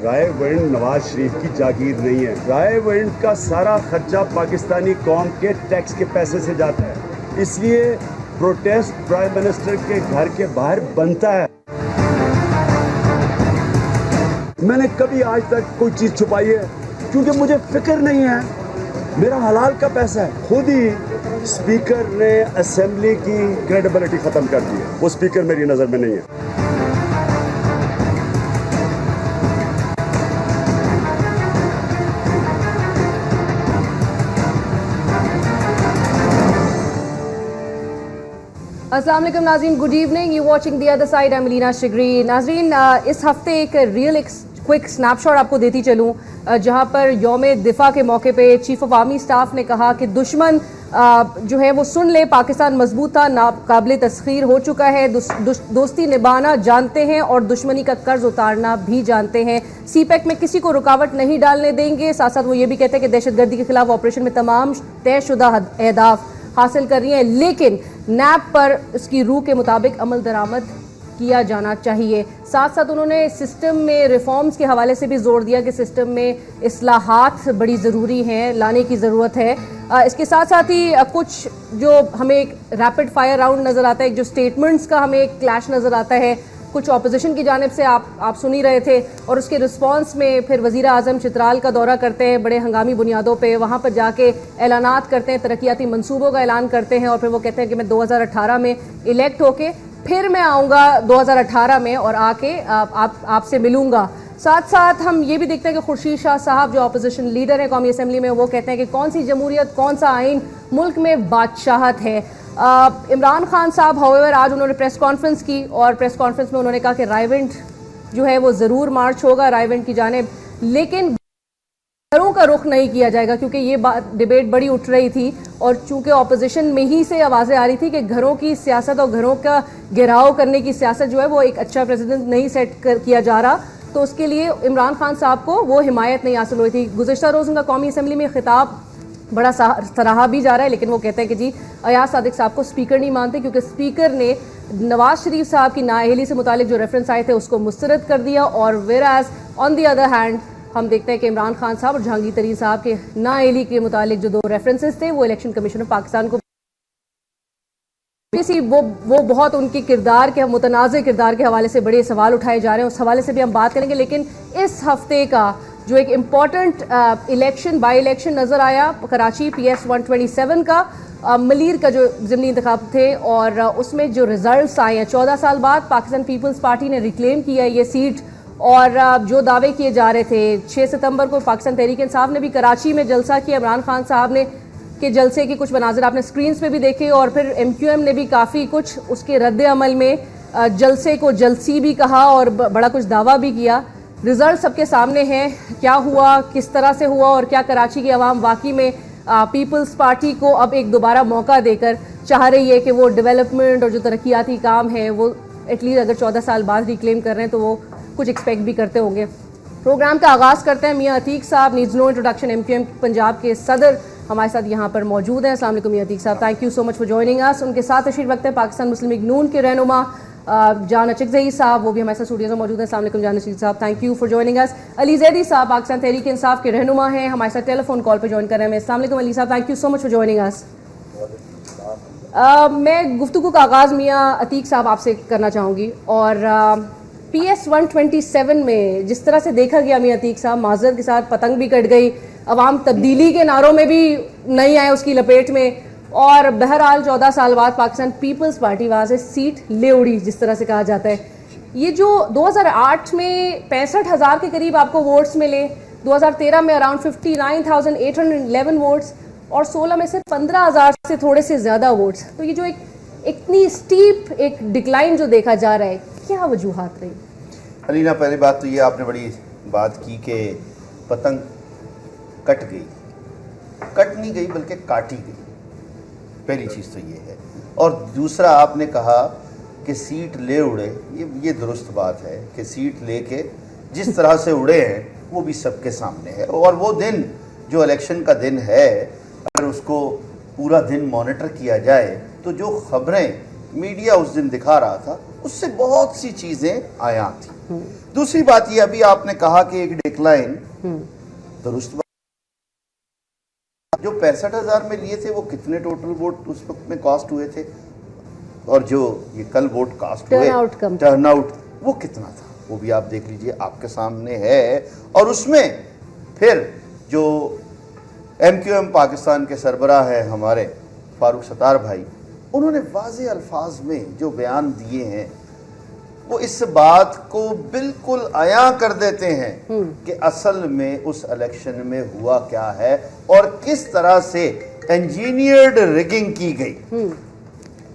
राय वरिंड नवाज शरीफ की जागीर नहीं है। राय वरिंड का सारा खर्चा पाकिस्तानी कौम के टैक्स के पैसे से जाता है, इसलिए प्रोटेस्ट प्राइम मिनिस्टर के घर के बाहर बनता है। मैंने कभी आज तक कोई चीज छुपाई है क्योंकि मुझे फिक्र नहीं है, मेरा हलाल का पैसा है। खुद ही स्पीकर ने असेंबली की क्रेडिबिलिटी खत्म कर दी है, वो स्पीकर मेरी नजर में नहीं है। अस्सलाम वालेकुम नाज़रीन, good evening. You watching the other side, I am Leena Shigri. नाज़रीन, इस हफ्ते एक रियल क्विक स्नैपशॉट आपको देती चलूं, जहां पर यौम दिफा के मौके पे चीफ ऑफ आर्मी स्टाफ ने कहा कि दुश्मन जो है वो सुन ले, पाकिस्तान मजबूत था, नाकाबिले तस्खीर हो चुका है, दोस्ती निभाना जानते हैं और दुश्मनी का कर्ज उतारना भी जानते हैं। सीपैक में किसी को रुकावट नहीं डालने देंगे। साथ साथ वो ये भी कहते हैं कि दहशतगर्दी के खिलाफ ऑपरेशन में तमाम तयशुदा अहदाफ हासिल कर रही हैं, लेकिन नैब पर उसकी रूह के मुताबिक अमल दरामद किया जाना चाहिए। साथ साथ उन्होंने सिस्टम में रिफॉर्म्स के हवाले से भी जोर दिया कि सिस्टम में इस्लाहात बड़ी ज़रूरी हैं, लाने की ज़रूरत है। इसके साथ साथ ही कुछ जो हमें एक रैपिड फायर राउंड नज़र आता है, जो स्टेटमेंट्स का हमें एक क्लैश नज़र आता है, कुछ ऑपोजिशन की जानिब से आप सुन ही रहे थे, और उसके रिस्पांस में फिर वज़ीर आज़म चित्राल का दौरा करते हैं बड़े हंगामी बुनियादों पे, वहाँ पर जाके ऐलानात करते हैं, तरक्याती मंसूबों का ऐलान करते हैं, और फिर वो कहते हैं कि मैं 2018 में इलेक्ट होके फिर मैं आऊँगा 2018 में और आके आपसे मिलूँगा। साथ साथ हम ये भी देखते हैं कि खुर्शीद शाह साहब जो अपोजिशन लीडर हैं कौमी असम्बली में, वो कहते हैं कि कौन सी जमहूरियत, कौन सा आइन, मुल्क में बादशाहत है। इमरान खान साहब हाउएवर आज उन्होंने प्रेस कॉन्फ्रेंस की, और प्रेस कॉन्फ्रेंस में उन्होंने कहा कि रायविंड जो है वो ज़रूर मार्च होगा रायविंड की जानिब, लेकिन घरों का रुख नहीं किया जाएगा, क्योंकि ये डिबेट बड़ी उठ रही थी और चूंकि ऑपोजिशन में ही से आवाज़ें आ रही थी कि घरों की सियासत और घरों का घेराव करने की सियासत जो है वो एक अच्छा प्रेसिडेंट नहीं सेट किया जा रहा, तो उसके लिए इमरान खान साहब को वो हिमायत नहीं हासिल हुई थी। गुज़िश्ता रोज़ उनका कौमी असम्बली में खिताब बड़ा सराहा भी जा रहा है, लेकिन वो कहते हैं कि जी अयाज सादिक साहब को स्पीकर नहीं मानते, क्योंकि स्पीकर ने नवाज शरीफ साहब की नाअहली से मुतालिक जो रेफरेंस आए थे उसको मुस्तरद कर दिया, और वेराज ऑन दी अदर हैंड हम देखते हैं कि इमरान खान साहब और जहांगीर तरीन साहब के नाअहली के मुतालिक जो 2 रेफरेंसेस थे वो इलेक्शन कमीशन ऑफ पाकिस्तान को वो बहुत उनके किरदार के, मुतनाज़ किरदार के हवाले से बड़े सवाल उठाए जा रहे हैं, उस हवाले से भी हम बात करेंगे। लेकिन इस हफ्ते का जो एक इम्पॉर्टेंट इलेक्शन, बाई इलेक्शन नज़र आया कराची PS 127 का, मलीर का जो ज़िमनी इंतखाब थे, और उसमें जो रिजल्ट्स आए हैं 14 साल बाद पाकिस्तान पीपल्स पार्टी ने रिक्लेम किया ये सीट, और जो दावे किए जा रहे थे 6 सितंबर को पाकिस्तान तहरीक इंसाफ ने भी कराची में जलसा किया, इमरान खान साहब ने के जलसे के कुछ मनाजिर आपने स्क्रीन्स पे भी देखे, और फिर MQM ने भी काफ़ी कुछ उसके रद्द अमल में जलसे को जलसी भी कहा और बड़ा कुछ दावा भी किया। रिजल्ट सबके सामने हैं, क्या हुआ, किस तरह से हुआ, और क्या कराची की आवाम वाकई में पीपल्स पार्टी को अब एक दोबारा मौका देकर चाह रही है कि वो डेवलपमेंट और जो तरक्याती काम है वो एटलीस्ट अगर 14 साल बाद रिक्लेम कर रहे हैं तो वो कुछ एक्सपेक्ट भी करते होंगे। प्रोग्राम का आगाज़ करते हैं। मियां अतीक साहब, needs no introduction, MQM Punjab के सदर हमारे साथ यहाँ पर मौजूद हैं। अस्सलाम वालेकुम मियां अतीक साहब, thank you so much for joining अस। उनके साथ तशरीफ रखते हैं पाकिस्तान मुस्लिम लीग नून के रहनुमा जान अचकज़ई साहब, वो भी हमारे साथ स्टूडियो में मौजूद हैं। अस्सलाम वालेकुम जान अचकज़ई साहब, थैंक यू फॉर जॉइनिंग अस। अली ज़ैदी साहब पाकिस्तान तहरीक इंसाफ के रहनुमा हैं, हमारे साथ टेलीफोन कॉल पर ज्वाइन कर रहे हैं। अस्सलाम वालेकुम अली साहब, thank you so much for joining अस। मैं गुफ्तगू का आगाज़ मियां अतीक साहब आपसे करना चाहूँगी, और PS 127 में जिस तरह से देखा गया मियां अतीक साहब, माजरत के साथ पतंग भी कट गई, अवाम तब्दीली के नारों में भी नहीं आए उसकी लपेट में, और बहरहाल 14 साल बाद पाकिस्तान पीपल्स पार्टी वहाँ से सीट ले उड़ी, जिस तरह से कहा जाता है। ये जो 2008 में 65,000 के करीब आपको वोट्स मिले, 2013 में अराउंड 59,811 वोट्स, और 16 में से 15,000 से थोड़े से ज़्यादा वोट्स, तो ये जो इतनी स्टीप एक डिक्लाइन जो देखा जा रहा है, क्या वजूहात रही? अलीना, पहली बात तो ये आपने बड़ी बात की कि पतंग कट गई, कट नहीं गई बल्कि काटी गई, पहली चीज़ तो ये है। और दूसरा आपने कहा कि सीट ले उड़े, ये दुरुस्त बात है कि सीट लेके जिस तरह से उड़े हैं वो भी सबके सामने है, और वो दिन जो इलेक्शन का दिन है, अगर उसको पूरा दिन मॉनिटर किया जाए तो जो खबरें मीडिया उस दिन दिखा रहा था उससे बहुत सी चीजें आया थी। दूसरी बात ये, अभी आपने कहा कि एक डिक्लाइन, दुरुस्त बात। जो 65,000 में लिए थे वो कितने टोटल वोट उस वक्त में कास्ट हुए थे, और जो ये कल वोट कास्ट हुए टर्नआउट वो कितना था, वो भी आप देख लीजिए, आपके सामने है। और उसमें फिर जो MQM पाकिस्तान के सरबराह है हमारे फारूक सत्तार भाई, उन्होंने वाज़े अल्फाज में जो बयान दिए हैं वो इस बात को बिल्कुल आया कर देते हैं कि असल में उस इलेक्शन में हुआ क्या है और किस तरह से इंजीनियर्ड रिगिंग की गई।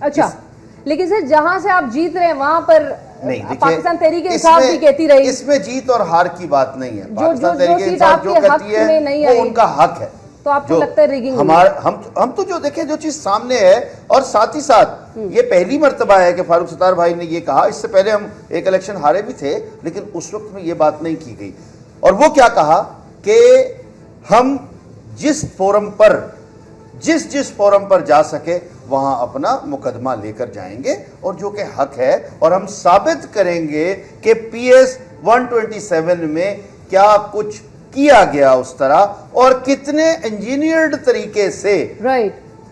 अच्छा, लेकिन सर जहां से आप जीत रहे हैं वहां पर नहीं, पाकिस्तान तहरीक इंसाफ भी कहती रही, इसमें जीत और हार की बात नहीं है। पाकिस्तान तहरीक इंसाफ जो कहती है वो उनका हक है। तो आपको लगता है रिगिंग? हम तो जो देखें, जो चीज सामने है, और साथ ही साथ ये पहली मर्तबा है कि फारूक सत्तार भाई ने ये कहा। इससे पहले हम एक इलेक्शन हारे भी थे, लेकिन उस वक्त में ये बात नहीं की गई। और वो क्या कहा कि हम जिस फोरम पर जा सके वहां अपना मुकदमा लेकर जाएंगे, और जो कि हक है, और हम साबित करेंगे कि PS 127 में क्या कुछ किया गया उस तरह, और कितने इंजीनियर्ड तरीके से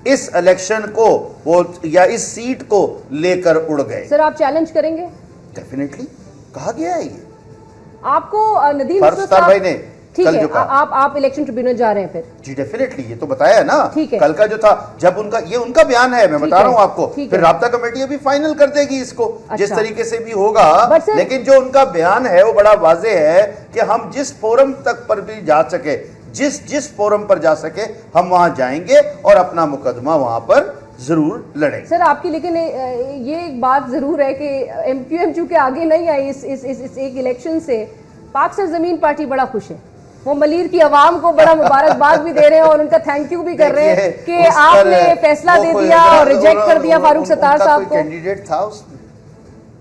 इस इलेक्शन को वो या इस सीट को लेकर उड़ गए। सर आप चैलेंज करेंगे? डेफिनेटली कहा गया है ये आपको नदीम भाई ने। ठीक है, आप इलेक्शन ट्रिब्यूनल जा रहे हैं फिर? जी डेफिनेटली, ये तो बताया है ना। ठीक है, कल का जो था, जब उनका बयान है, मैं बता रहा हूं आपको, फिर राब्ता कमेटी अभी फाइनल कर देगी इसको। अच्छा। जिस तरीके से भी होगा, लेकिन जो उनका बयान है वो बड़ा वाजे है कि हम जिस फोरम तक पर भी जा सके, जिस फोरम पर जा सके, हम वहां जाएंगे और अपना मुकदमा वहां पर जरूर लड़ेंगे। सर आपकी, लेकिन ये एक बात जरूर है कि MQM चूंकि आगे नहीं आई इस एक इलेक्शन से, पाक सरजमीन पार्टी बड़ा खुश है। वो मलीर की आवाम को बड़ा मुबारकबाद भी दे रहे हैं और उनका थैंक यू भी कर रहे हैं कि आपने फैसला दे दिया और रिजेक्ट कर दिया फारूक सत्तार साहब को। कैंडिडेट था उसमें,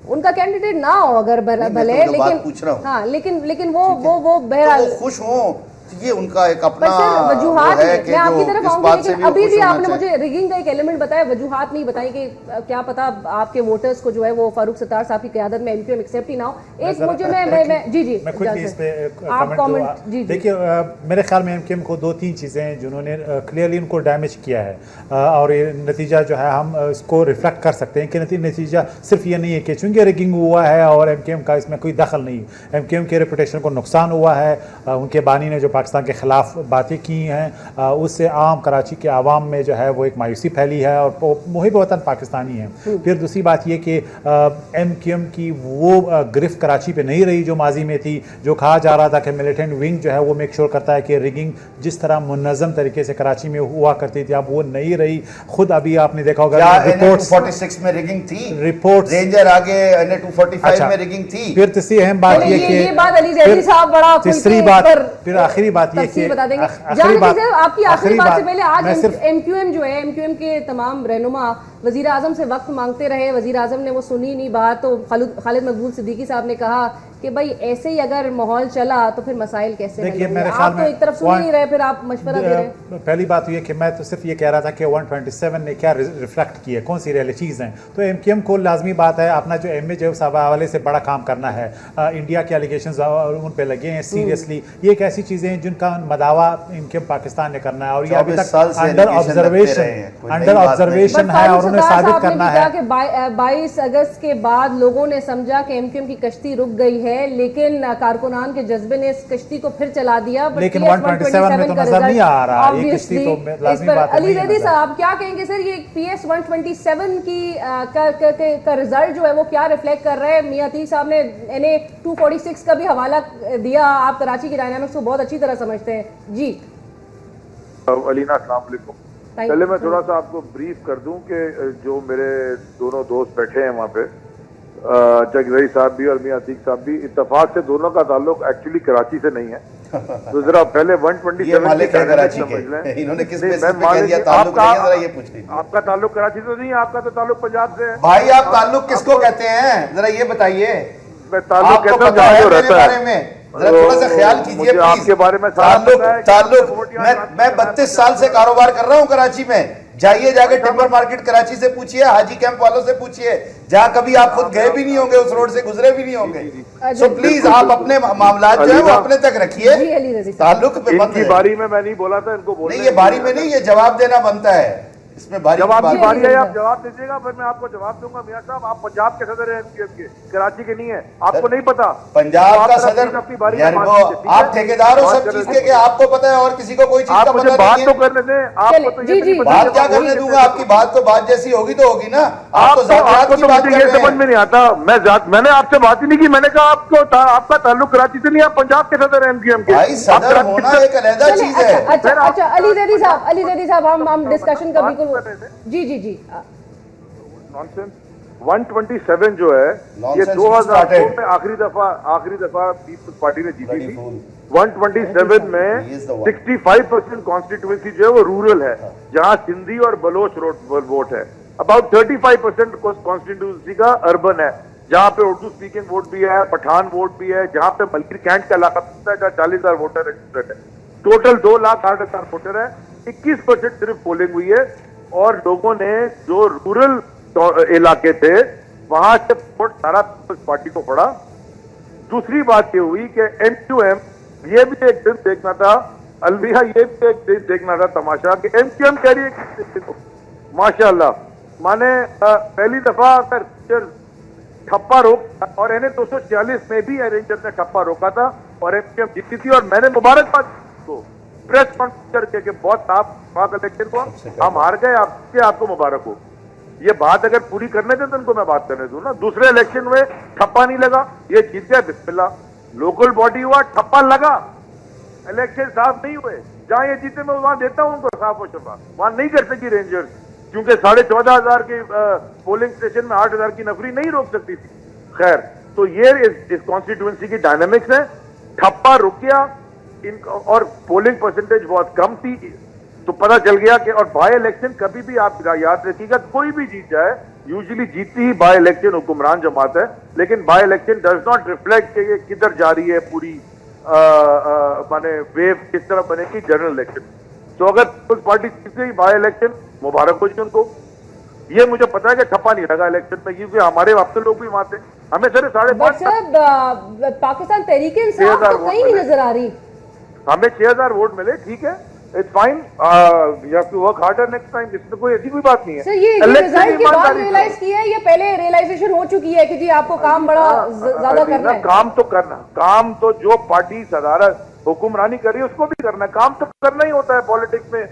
उनका कैंडिडेट ना हो अगर भले, लेकिन हाँ, लेकिन वो बहरहाल खुश हो, ये उनका एक अपना वजूहात है। मैं आपकी तरफ आऊंगी, लेकिन अभी भी आपने मुझे रिगिंग का एक एलिमेंट बताया, वजूहात नहीं बताई कि क्या पता आपके वोटर्स को जो है वो फारूक सत्तार साहब की क़यादत में MQM एक्सेप्ट ही ना हो। एक मुझे मैं जी मैं खुद भी इस पे कमेंट जी देखिए, मेरे ख्याल में MQM को 2-3 चीज़ें जिन्होंने क्लियरली उनको डैमेज किया है, और ये नतीजा जो है हम इसको रिफ्लेक्ट कर सकते हैं कि नतीजा सिर्फ ये नहीं है कि चूँकि रिगिंग हुआ है और MQM का इसमें कोई दखल नहीं। MQM के रेपुटेशन को नुकसान हुआ है, उनके बानी ने जो पाकिस्तान के ख़िलाफ़ बातें की हैं, उससे आम कराची के आवाम में जो है वो एक मायूसी फैली है और मुहिब वतन पाकिस्तानी हैं। फिर दूसरी बात ये कि MQM की वो गिरफ्त कराची पे नहीं रही जो माजी में थी, जो कहा जा रहा था कि मिलिटेंट विंग जो है वो मेक श्योर करता है कि रिगिंग जिस तरह मुनज़्ज़म तरीके से कराची में हुआ करती थी, अब वो नहीं रही। खुद अभी आपने देखा होगा रिपोर्ट्स 46 में रिगिंग थी, रिपोर्ट रेंजर आगे NA-245 में रिगिंग थी। फिर तीसरी अहम बात ये कि तीसरी बात, फिर आखिरी बात ये कि बता देंगे आपकी आखिरी बात से पहले, आज MQM जो है, MQM के तमाम रहनुमा वजीर आजम से वक्त मांगते रहे, वजीर आजम ने वो सुनी नहीं बात, तो खालिद मकबूल सिद्दीकी साहब ने कहा कि भाई ऐसे ही अगर माहौल चला तो फिर मसाइल कैसे हल? आप तो एक तरफ सुन नहीं रहे, फिर आप मशवरा दे रहे हैं। पहली बात ये कि मैं तो सिर्फ ये कह रहा था कि 127 ने क्या रिफ्लेक्ट किया, कौन सी रियलिटीज़ हैं। तो MQM को लाजमी बात है अपना जो MA साहब हवाले से बड़ा काम करना है। इंडिया के एलिगेशंस उन पे लगे हैं सीरियसली, ये एक ऐसी चीज़ें हैं जिनका मदावा MQM पाकिस्तान ने करना है, और ये अभी तक अंडर ऑब्जर्वेशन है और उन्हें साबित करना है कि 22 अगस्त के बाद लोगों ने समझा कि MQM की कश्ती रुक गई है, लेकिन कारकुनान के जज्बे ने इस कश्ती को फिर चला दिया। लेकिन 127 में तो नजर नहीं आ रहा ये कश्ती, तो लाज़मी बात है। अली ज़ैदी साहब क्या कहेंगे सर, ये PS 127 की का रिजल्ट जो है वो क्या रिफ्लेक्ट कर रहा है? मियां अतीक साहब ने NA-246 का भी हवाला दिया, आप कराची की डायनामिक्स को बहुत अच्छी तरह समझते हैं जी। अलीना अस्सलाम वालेकुम। पहले मैं थोड़ा सा आपको ब्रीफ कर दूं कि जो मेरे दोनों दोस्त बैठे हैं वहाँ पे, जगरई साहब भी और मियां अतीक साहब भी, इत्तेफाक से दोनों का ताल्लुक एक्चुअली कराची से नहीं है। तो जरा पहले 127 कराची के, इन्होंने किस बेसिस पे कह दिया ताल्लुक नहीं है, जरा ये पूछ लीजिए। आपका ताल्लुक कराची से नहीं है, आपका तो ताल्लुक पंजाब से है। भाई आप ताल्लुक किसको कहते हैं, जरा ये बताइए। मैं ताल्लुक कहता हूँ जहाँ जो रहता है, जरा थोड़ा सा ख्याल कीजिए आपके बारे में। ताल्लुक मैं 32 साल से कारोबार कर रहा हूँ कराची में, जाइए जाके टिम्बर मार्केट कराची से पूछिए, हाजी कैंप वालों से पूछिए, जहाँ कभी आप खुद गए भी नहीं होंगे, उस रोड से गुजरे भी नहीं होंगे। सो प्लीज आप अपने मामला जो है वो अपने तक रखिए, ताल्लुक पे मत। इनकी बारी में मैं नहीं बोला था, इनको बोलने नहीं, ये बारी में नहीं, ये जवाब देना बनता है, इसमें बारी जवाब की बारी है, है। आप जवाब दीजिएगा, फिर मैं आपको जवाब दूंगा। मियां साहब, आप पंजाब के सदर हैं एमक्यूएम के, कराची के नहीं है, आपको नहीं पता। पंजाब तो का सदर अपनी बारी यार, वो आप ठेकेदार हो सब चीज के, आपको पता है और किसी को कोई चीज का आप पता मुझे बात नहीं तो है। करने दें, आपको तो ये नहीं पता। बात क्या करने दूंगा, आपकी बात तो बात जैसी होगी तो होगी ना। आप तो आपको तो मुझे ये समझ में नहीं आता। मैंने आपसे बात ही नहीं की, मैंने कहा आपका ताल्लुक कराची से नहीं, आप पंजाब के सदर एमक्यूएम के। भाई सदर होना एक अलग चीज है। अच्छा अली जैदी साहब, हम डिस्कशन का बिल्कुल जी नॉनसेंस। 127 जो है ये 2002 में आखिरी दफा पीपल्स पार्टी ने जीती थी। 127 में 65% कॉन्स्टिट्यूएंसी जो है वो रूरल है, जहां सिंधी और बलोच वोट है। अबाउट 35% कॉन्स्टिट्यूएंसी का अर्बन है, जहां पे उर्दू स्पीकिंग वोट भी है, पठान वोट भी है, जहां पे मलकीर कैंट का इलाका है जहां 40,000 वोटर रजिस्टर्ड है। टोटल 2,60,000 वोटर है, 21% सिर्फ पोलिंग हुई है। और लोगों ने जो रूरल इलाके थे वहां से वोट सारा पीपल्स पार्टी को पड़ा। दूसरी बात ये हुई कि एमक्यूएम, ये भी एक दिन देखना था, अलमिया ये भी एक दिन देखना था तमाशा कि एमक्यूएम कह रही है माशाल्लाह, माने पहली दफा अगर ठप्पा रोक, और इन्हें 246 में भी रेंजर ने ठप्पा रोका था और एमक्यूएम जीती थी। और मैंने मुबारकबाद को प्रेस कॉन्फ्रेंस करके कि बहुत साफ इलेक्शन को हम हार गए, आपको मुबारक हो। ये बात अगर पूरी करने थे तो उनको मैं बात करने दूं ना। दूसरे इलेक्शन में ठप्पा नहीं लगा, ये जीत गया, बिस्मिल्लाह। लोकल बॉडी हुआ, ठप्पा लगा, इलेक्शन साफ नहीं हुए। जहां ये जीते मैं वहां देता हूं उनको साफ और शफाफ, वहां नहीं कर सकी रेंजर्स, क्योंकि 14,500 के पोलिंग स्टेशन में 8,000 की नफरी नहीं रोक सकती थी। खैर, तो ये इस कॉन्स्टिट्यूएंसी की डायनामिक्स है। ठप्पा रुक गया और पोलिंग परसेंटेज बहुत कम थी, तो पता चल गया कि, और बाय इलेक्शन कभी भी आप याद रखिएगा, कोई भी जीत जाए, यूजुअली जीतती ही बाय इलेक्शन हुक्मरान जमात है, लेकिन by election does not reflect कि ये किधर जा रही है पूरी माने वेव किस तरह बनेगी जनरल इलेक्शन। तो अगर पीपल्स पार्टी जीत गई बाय इलेक्शन, मुबारक हो जी उनको। ये मुझे पता है कि ठप्पा नहीं लगा इलेक्शन में, क्योंकि हमारे आपके लोग भी वहां थे, हमें सर 5.5 पाकिस्तान तहरीक इंसाफ तो कहीं नहीं नजर आ रही, हमें 6,000 वोट मिले, ठीक है, it's fine, you have to work harder next time, इसमें कोई ऐसी कोई बात नहीं है। सर ये रिजल्ट के बाद रियलाइज किया है, ये पहले रियलाइजेशन हो चुकी है कि जी आपको काम बड़ा ज्यादा करना है? काम तो करना, काम तो जो पार्टी सदारत हुक्मरानी कर रही है उसको भी करना है, काम तो करना ही होता है पॉलिटिक्स में।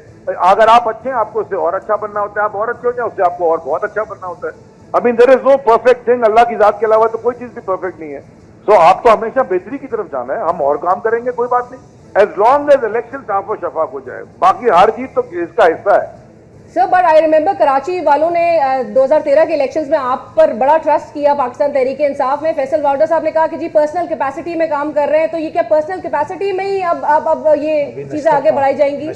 अगर आप अच्छे हैं आपको उससे और अच्छा बनना होता है, आप और अच्छे हो जाए उससे आपको और बहुत अच्छा बनना होता है। I mean there is no perfect thing, Allah की जात के अलावा तो कोई चीज भी परफेक्ट नहीं है। सो आपको हमेशा बेहतरी की तरफ जाना है, हम और काम करेंगे, कोई बात नहीं, एज लॉन्ग एज इलेक्शन साफ और शफाफ हो जाए, बाकी हार जीत तो इसका हिस्सा है। Sir but I remember Karachi वालों ने 2013 के इलेक्शंस में आप पर बड़ा ट्रस्ट किया पाकिस्तान तहरीक इंसाफ में। फैसल वाउडा साहब ने कहा कि जी पर्सनल कैपेसिटी में काम कर रहे हैं, तो ये क्या पर्सनल कैपेसिटी में ही अब ये चीजें आगे बढ़ाई जाएंगी?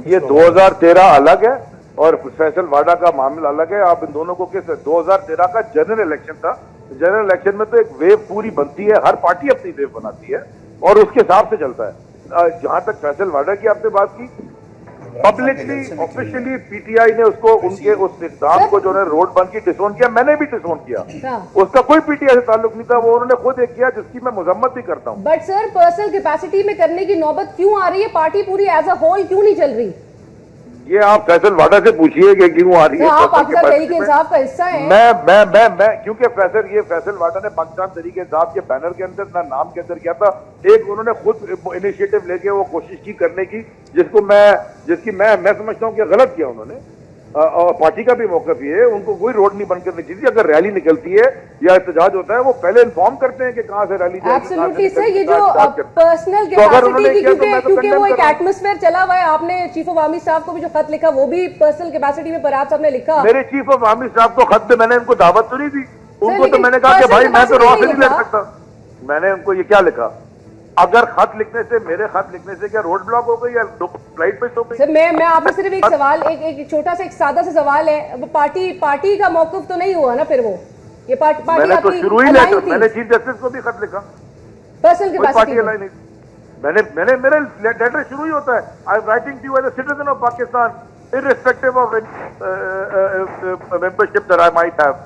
ये 2013 अलग है और फैसल वाडा का मामला अलग है। आप इन दोनों को किस 2013 का जनरल इलेक्शन था, जनरल इलेक्शन में तो एक वेव पूरी बनती है, हर पार्टी अपनी वेव बनाती है और उसके हिसाब से चलता है। जहां तक फैसल वाडा की आपने बात की, पब्लिकली ऑफिशियली पीटीआई ने उसको उनके उस सिद्धांत को जो रोड बंद की डिसोन किया, मैंने भी डिसोन किया, उसका कोई पीटीआई से ताल्लुक नहीं था, वो उन्होंने खुद एक किया जिसकी मैं मजम्मत भी करता हूं। बट सर पर्सनल कैपेसिटी में करने की नौबत क्यों आ रही है? पार्टी पूरी एज अ होल क्यों नहीं चल रही? ये आप फैसल वाडा से पूछिए कि क्यों आ रही है। आप पाकिस्तान तहरीक इंसाफ का हिस्सा हैं। मैं क्योंकि फैसल वाडा ने पाकिस्तान तहरीक इंसाफ के बैनर के अंदर ना नाम के अंदर किया था, एक उन्होंने खुद इनिशिएटिव लेके वो कोशिश की करने की, जिसकी मैं समझता हूँ कि गलत किया उन्होंने। और पार्टी का भी मौकफ ये है, उनको कोई रोड नहीं बंद करनी चाहिए। अगर रैली निकलती है या एहतजाज होता है, वो पहले इन्फॉर्म करते हैं कि कहां से रैली जाएगी। एब्सोल्युटली सर, ये जो पर्सनल कैपेसिटी की, क्योंकि वो एक एटमॉस्फेयर चला हुआ है। आपने चीफ ऑफ आर्मी स्टाफ को भी जो खत लिखा वो भी पर्सनल कैपेसिटी में परहैप्स आपने लिखा। मेरे चीफ ऑफ आर्मी स्टाफ को खत पे मैंने उनको दावत तो नहीं दी, उनको तो मैंने कहा कि भाई मैं तो रॉ से नहीं ले सकता। मैंने उनको ये क्या लिखा, अगर खत लिखने से, मेरे खत लिखने से क्या रोड ब्लॉक हो गई या फ्लाइट मिस हो गई? सर मैं आपसे सिर्फ एक सवाल, एक छोटा सा एक सादा सा सवाल है, पार्टी का मौकफ तो नहीं हुआ ना फिर वो? ये पार्टी मैंने तो शुरू ही लेटर, मैंने चीफ जस्टिस को भी खत लिखा, पर्सनल कैपेसिटी मैंने मेरे लेटर शुरू ही होता है, I am writing to you as a citizen of Pakistan irrespective of membership that I might have.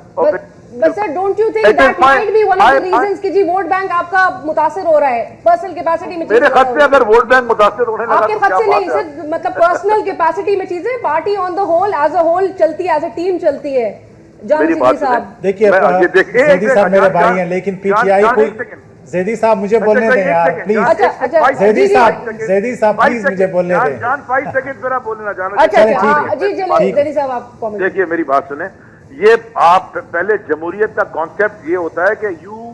But sir, don't you think that might be one of the reasons कि जी vote bank आपका मुतासिर हो रहा है पर्सनल कैपेसिटी में? मेरे खत से अगर वोट बैंक मुतासिर होने लगा आपके खत से नहीं सर, मतलब पर्सनल कैपेसिटी में चीजें party on the whole as a whole चलती है, एज अ टीम चलती है। मेरी बात साहब देखिए, जैदी साहब मेरे भाई हैं, लेकिन पीटीआई कोई जैदी साहब मुझे बोलने दें यार प्लीज। अच्छा जैदी साहब प्लीज मुझे बोलने दें। जान 5 सेकंड मेरा बोलना चाहना। अच्छा जी जैदी साहब आप कमेंट देखिए, मेरी बात सुने। ये आप पहले जमहूरियत का कॉन्सेप्ट ये होता है कि यू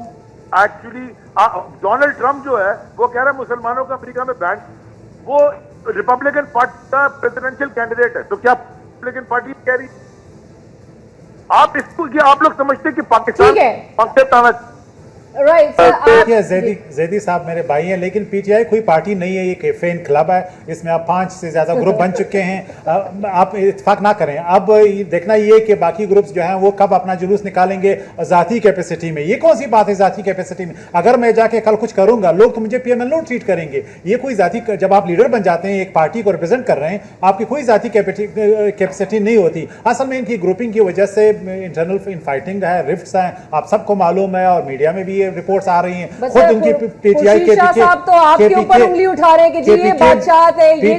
एक्चुअली डोनाल्ड ट्रंप जो है वो कह रहा है मुसलमानों का अमेरिका में बैन, वो रिपब्लिकन पार्टी का प्रेसिडेंशियल कैंडिडेट है, तो क्या रिपब्लिकन पार्टी कह रही? आप इसको ये आप लोग समझते हैं कि पाकिस्तान कॉन्सेप्ट आना राइट जैदी साहब मेरे भाई हैं, लेकिन पीटीआई कोई पार्टी नहीं है, ये एक फैन क्लब है, इसमें आप 5 से ज्यादा ग्रुप बन चुके हैं। आप इत्तेफाक ना करें। अब देखना ये कि बाकी ग्रुप्स जो हैं वो कब अपना जुलूस निकालेंगे जाती कैपेसिटी में। ये कौन सी बात है जाती कैपेसिटी में? अगर मैं जाके कल कुछ करूंगा लोग तो मुझे पीएमएलओ ट्रीट करेंगे। ये कोई जाती, जब आप लीडर बन जाते हैं, एक पार्टी को रिप्रेजेंट कर रहे हैं, आपकी कोई जाती कैपेसिटी नहीं होती। असल में इनकी ग्रुपिंग की वजह से इंटरनल फाइटिंग है, रिफ्ट्स हैं, आप सबको मालूम है, और मीडिया में भी रिपोर्ट्स आ रही हैं। खुद उनकी पीटीआई के साहब तो आपके ऊपर उंगली उठा रहे हैं कि जी ये बादशाह है, ये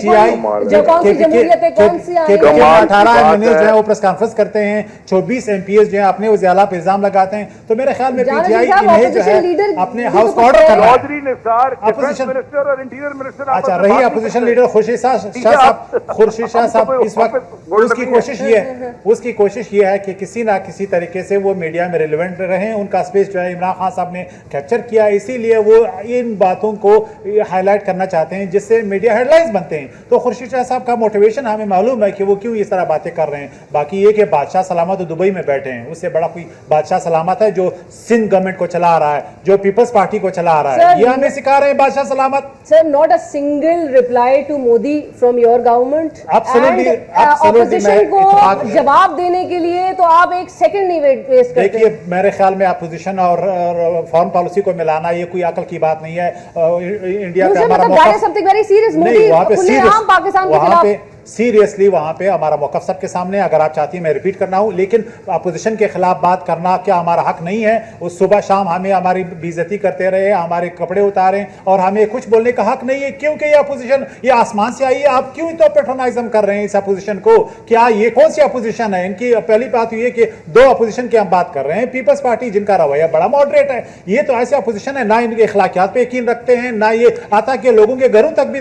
जो कौन सी जमहूरियत है, कौन सी 18 एमएनए जो है वो प्रेस कॉन्फ्रेंस करते हैं, 24 एमपीएस जो है अपने वज़ीर-ए-आला पे इल्जाम लगाते हैं। तो मेरे ख्याल में पीटीआई इन्हें जो है अपने हाउस का ऑर्डर करना है। अपोजिशन मिनिस्टर और इंटीरियर मिनिस्टर, अच्छा रही अपोजिशन लीडर खुर्शीद शाह साहब इस वक्त उसकी कोशिश ये है कि किसी ना किसी तरीके से वो मीडिया में रिलेवेंट रहें। उनका स्पेस जो है इमरान खान साहब ने कैप्चर किया, इसीलिए वो इन बातों को हाईलाइट करना चाहते हैं जिससे मीडिया हेडलाइंस बनते हैं। तो खुर्शीद शाह साहब का मोटिवेशन हमें मालूम है कि वो क्यों इस तरह बातें कर रहे हैं। बाकी ये कि बादशाह सलामत तो दुबई में बैठे हैं, उससे बड़ा कोई बादशाह सलामत है जो सिंध गवर्नमेंट को चला रहा है, जो पीपल्स पार्टी को चला रहा है। ये हमें सिखा रहे हैं बादशाह सलामत। Sir, not a single reply to Modi from your government. Opposition को जवाब देने के लिए तो आप एक सेकंड नहीं वेस्ट करते। देखिए, मेरे ख्याल में अपोजिशन और फॉरेन पॉलिसी को मिलाना ये कोई अकल की बात नहीं है। इंडिया पे हमारा सीरियसली वहां पे हमारा मौक़िफ़ सबके सामने, अगर आप चाहती हैं मैं रिपीट करना हूं, लेकिन अपोजिशन के खिलाफ बात करना क्या हमारा हक नहीं है? उस सुबह शाम हमें हमारी बेइज्जती करते रहे, हमारे कपड़े उतारे, और हमें कुछ बोलने का हक नहीं है क्योंकि ये अपोजिशन ये आसमान से आई है। आप क्यों तो पेट्रोनाइज्म कर रहे हैं इस अपोजिशन को? क्या ये कौन सी अपोजिशन है? इनकी पहली बात ये कि 2 अपोजिशन की हम बात कर रहे हैं। पीपल्स पार्टी जिनका रवैया बड़ा मॉडरेट है, ये तो ऐसे अपोजिशन है ना इनके अखलाकियात पे यकीन रखते हैं, ना ये आता कि लोगों के घरों तक भी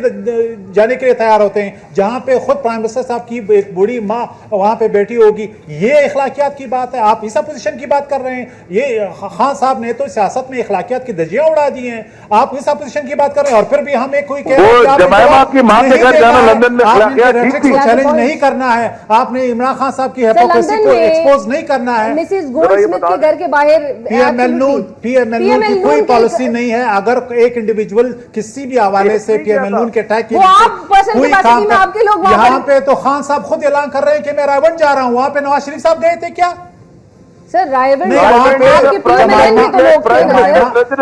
जाने के लिए तैयार होते हैं, जहां पे खुद प्राइम मिनिस्टर साहब की एक बूढ़ी माँ वहां पे बैठी होगी। ये अखलाकियात की बात है, आप इस अपोजिशन की बात कर रहे हैं। ये खान साहब ने तो सियासत में अखलाकियात की धज्जियां उड़ा दी हैं, आप इस अपोजिशन की बात कर रहे हैं। और फिर भी हमें कोई कह रहे हैं चैलेंज नहीं करना है, आपने इमरान खान साहब की हिपोक्रेसी को एक्सपोज नहीं करना है। मिसेस गोल्डस्मिथ के घर के बाहर पीएमएलओ की कोई पॉलिसी नहीं है। अगर एक इंडिविजुअल किसी भी हवाले से पीएमएलओ के अटैक की कोई काम यहाँ पे, तो खान साहब खुद ऐलान कर रहे हैं कि मैं रायबंद जा रहा हूँ। वहां पे नवाज शरीफ साहब गए थे क्या? सर रायबंद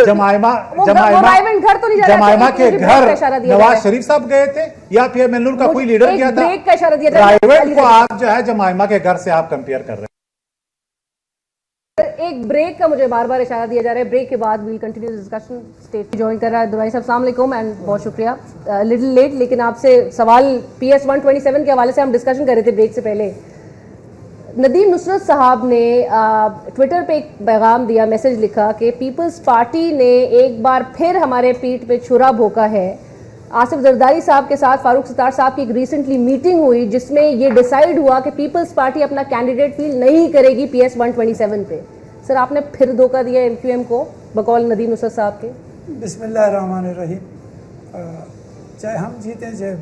जमाइमा के घर नवाज शरीफ साहब गए थे या पीएमएलओ का कोई लीडर गया था? रायबंद को आप जो है जमाइमा के घर से आप कंपेयर कर रहे हैं। एक ब्रेक का मुझे बार बार इशारा दिया जा रहा है। ब्रेक के बाद we'll continue discussion. State join कर रहा है दुराई साहब, अस्सलाम वालेकुम एंड बहुत शुक्रिया। लिटिल लेट, लेकिन आपसे सवाल PS 127 के हवाले से हम डिस्कशन कर रहे थे ब्रेक से पहले। नदीम नुसरत साहब ने ट्विटर पे एक पैगाम दिया, मैसेज लिखा कि पीपल्स पार्टी ने एक बार फिर हमारे पीठ पे छुरा भोंका है। आसिफ जरदारी साहब के साथ फारूक सत्तार साहब की एक रिसेंटली मीटिंग हुई जिसमें ये डिसाइड हुआ कि पीपल्स पार्टी अपना कैंडिडेट फील नहीं करेगी PS 127 पे। सर, आपने फिर धोखा दिया MQM को बकौल नदीम नुसरत साहब के। बिस्मिल्लाहिर्रहमानिर्रहीम। चाहे हम जीते चाहे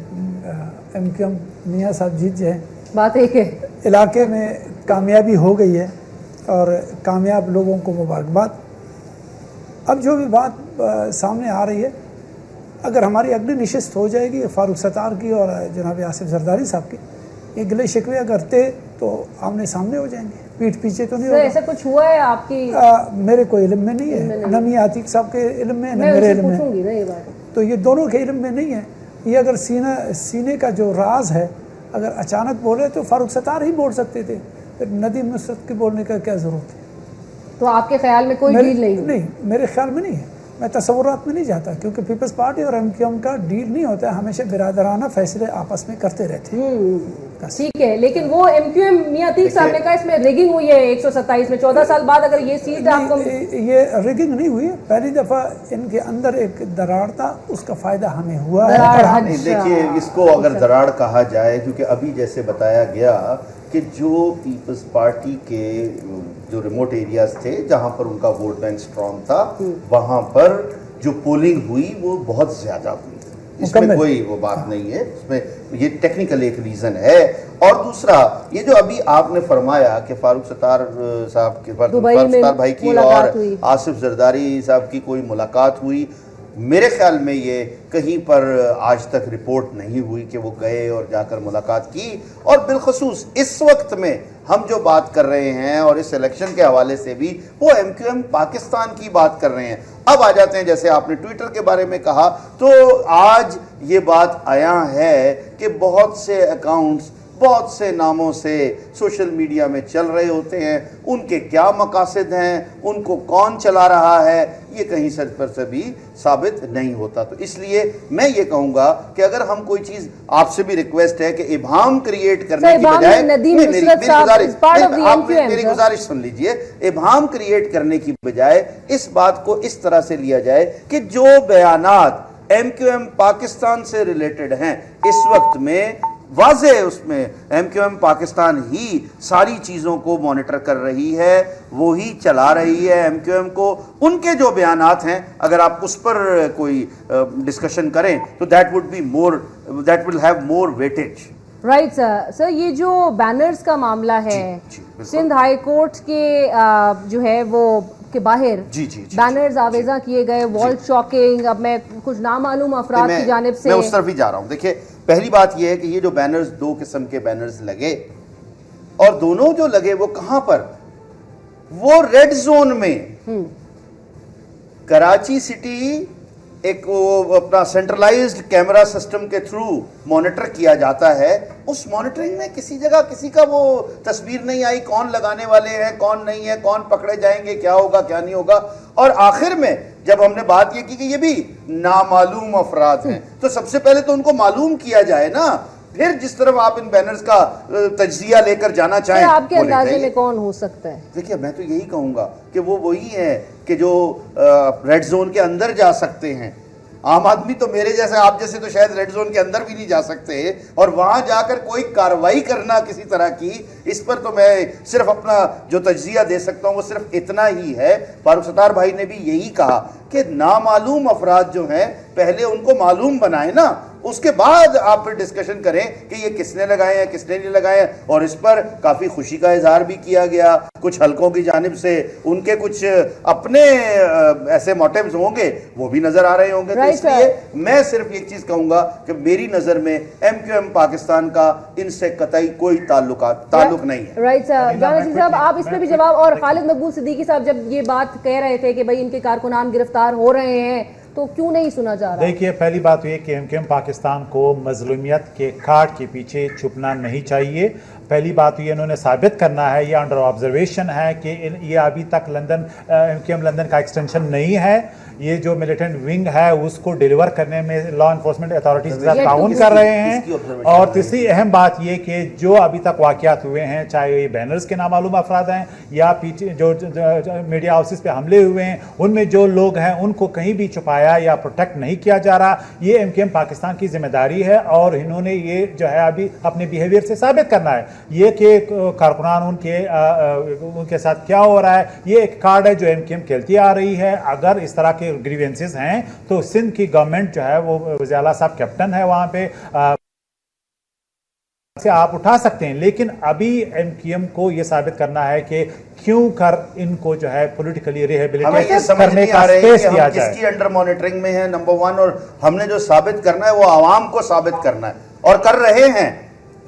MQM मियाँ साहब जीत जाए, बात एक है। इलाके में कामयाबी हो गई है और कामयाब लोगों को मुबारकबाद। अब जो भी बात सामने आ रही है, अगर हमारी अगली नशिस्त हो जाएगी फारूक सत्तार की और जनाब आसिफ जरदारी साहब की, ये गिले शिकवे करते तो आमने सामने हो जाएंगे, पीठ पीछे तो नहीं होगा। ऐसा कुछ हुआ है आपकी? मेरे कोई इल्म में नहीं है, न मियां आतिक साहब के इल्म में, न मेरे इल्म में। तो ये दोनों के इल्म में नहीं है। ये अगर सीने का जो राज है अगर अचानक बोले तो फारूक सत्तार ही बोल सकते थे, फिर नदीम नुसरत के बोलने का क्या ज़रूरत है? तो आपके ख्याल में कोई डील नहीं? नहीं, मेरे ख्याल में नहीं है, मैं तस्वुरात में नहीं जाता, क्योंकि पीपल्स पार्टी और MQM का डील नहीं होता है, हमेशा बिरादराना फैसले आपस में करते रहते हैं। ठीक है, लेकिन वो MQM मियां अतीक साहब ने कहा इसमें रिगिंग हुई है 127 में, 14 साल बाद अगर ये सीट आपको। ये रिगिंग नहीं हुई है, पहली दफा इनके अंदर एक दरार था, उसका फायदा हमें हुआ है। देखिए, इसको अगर दरार कहा जाए, क्योंकि अभी जैसे बताया गया कि जो पीपल्स पार्टी के जो रिमोट एरियाज थे जहां पर उनका वोट बैंक स्ट्रॉन्ग था, वहां पर जो पोलिंग हुई वो बहुत ज्यादा हुई, इसमें कोई वो बात नहीं है, इसमें ये टेक्निकल एक रीजन है। और दूसरा, ये जो अभी आपने फरमाया कि फारूक सत्तार साहब के फारूक सत्तार भाई की और आसिफ जरदारी साहब की कोई मुलाकात हुई, मेरे ख्याल में ये कहीं पर आज तक रिपोर्ट नहीं हुई कि वो गए और जाकर मुलाकात की। और बिलखसूस इस वक्त में हम जो बात कर रहे हैं और इस इलेक्शन के हवाले से भी वो MQM पाकिस्तान की बात कर रहे हैं। अब आ जाते हैं, जैसे आपने ट्विटर के बारे में कहा, तो आज ये बात आया है कि बहुत से अकाउंट्स बहुत से नामों से सोशल मीडिया में चल रहे होते हैं, उनके क्या मकासद हैं, उनको कौन चला रहा है, ये कहीं सच पर से भी साबित नहीं होता। तो इसलिए मैं ये कहूंगा कि अगर हम कोई चीज, आपसे भी रिक्वेस्ट है कि इबाम क्रिएट करने की बजाय, मेरी गुजारिश सुन लीजिए, इबाम क्रिएट करने की बजाय इस बात को इस तरह से लिया जाए कि जो बयानात MQM पाकिस्तान से रिलेटेड हैं इस वक्त में वाज़े, उसमें MQM पाकिस्तान ही सारी चीज़ों को मॉनिटर कर रही है, वो ही चला रही है MQM को। उनके जो बयानात हैं, अगर आप उस पर कोई डिस्कशन करें तो that will have more weightage. Right sir, ये जो बैनर्स का मामला है, सिंध हाई कोर्ट के जो है वो के बाहर बैनर्स आवेजा किए गए, वॉल चॉकिंग, अब मैं कुछ नामालूम अफराद की जानिब से, मैं उस तरफ ही जा रहा हूं। देखिए, पहली बात यह है कि ये जो बैनर्स, दो किस्म के बैनर्स लगे, और दोनों जो लगे वो कहां पर, वो रेड जोन में कराची सिटी एक वो अपना सेंट्रलाइज्ड कैमरा सिस्टम के थ्रू मॉनिटर किया जाता है। उस मॉनिटरिंग में किसी जगह किसी का वो तस्वीर नहीं आई, कौन लगाने वाले हैं, कौन नहीं है, कौन पकड़े जाएंगे, क्या होगा क्या नहीं होगा। और आखिर में जब हमने बात ये की कि ये भी नामालूम अफराद हैं, तो सबसे पहले तो उनको मालूम किया जाए ना, फिर जिस तरफ आप इन बैनर्स का तज्जिया लेकर जाना चाहें। आपके अंदाजे में कौन हो सकता है? देखिए, मैं तो यही कहूंगा कि वो वही है कि जो रेड जोन के अंदर जा सकते हैं। आम आदमी तो मेरे जैसे, आप जैसे तो शायद रेड जोन के अंदर भी नहीं जा सकते, और वहां जाकर कोई कार्रवाई करना किसी तरह की, इस पर तो मैं सिर्फ अपना जो तज्जिया दे सकता हूं वो सिर्फ इतना ही है। फारूक सत्तार भाई ने भी यही कहा कि नामालूम अफराद जो हैं पहले उनको मालूम बनाए ना, उसके बाद आप फिर डिस्कशन करें कि ये किसने लगाए हैं किसने नहीं लगाए हैं। और इस पर काफी खुशी का इजहार भी किया गया, कुछ हलकों की जानिब से उनके कुछ अपने ऐसे मोटिव्स होंगे, वो भी नजर आ रहे होंगे। तो इसलिए मैं सिर्फ एक चीज कहूंगा कि मेरी नजर में MQM पाकिस्तान का इनसे कतई कोई ताल्लुक नहीं है। राइट साहब, आप इसमें भी जवाब। और खालिद मकबूल सिद्दीकी साहब जब ये बात कह रहे थे कि भाई इनके कारकुनान गिरफ्तार हो रहे हैं, तो क्यों नहीं सुना जा रहा? देखिए, पहली बात ये कि MQM पाकिस्तान को मजलूमियत के खाट के पीछे छुपना नहीं चाहिए। पहली बात ये इन्होंने साबित करना है, ये अंडर ऑब्जर्वेशन है कि ये अभी तक MQM लंदन का एक्सटेंशन नहीं है। ये जो मिलिटेंट विंग है उसको डिलीवर करने में लॉ इन्फोर्समेंट अथॉरिटीज के साथ ताउन कर रहे हैं। और तीसरी अहम बात ये कि जो अभी तक वाकयात हुए हैं, चाहे ये बैनर्स के नामालूम अफराद हैं या जो मीडिया हाउसेस पे हमले हुए हैं, उनमें जो लोग हैं उनको कहीं भी छुपाया या प्रोटेक्ट नहीं किया जा रहा। ये MQM पाकिस्तान की जिम्मेदारी है और इन्होंने ये जो है अभी अपने बिहेवियर से साबित करना है। ये कि कारकुनान उनके साथ क्या हो रहा है, ये एक कार्ड है जो MQM खेलती आ रही है। अगर इस तरह के ग्रीवेंसेस हैं तो सिंध की गवर्नमेंट जो है, वो वज़ीर आला साहब कैप्टन है वहां पे, से आप उठा सकते हैं। लेकिन अभी MQM को यह साबित करना है कि क्यों कर इनको जो है पॉलिटिकली रिहेबिलिटेट करने का स्पेस दिया जाए। किसकी अंडर मॉनिटरिंग में है, नंबर 1, और हमने जो साबित करना है वो आवाम को साबित करना है और कर रहे हैं।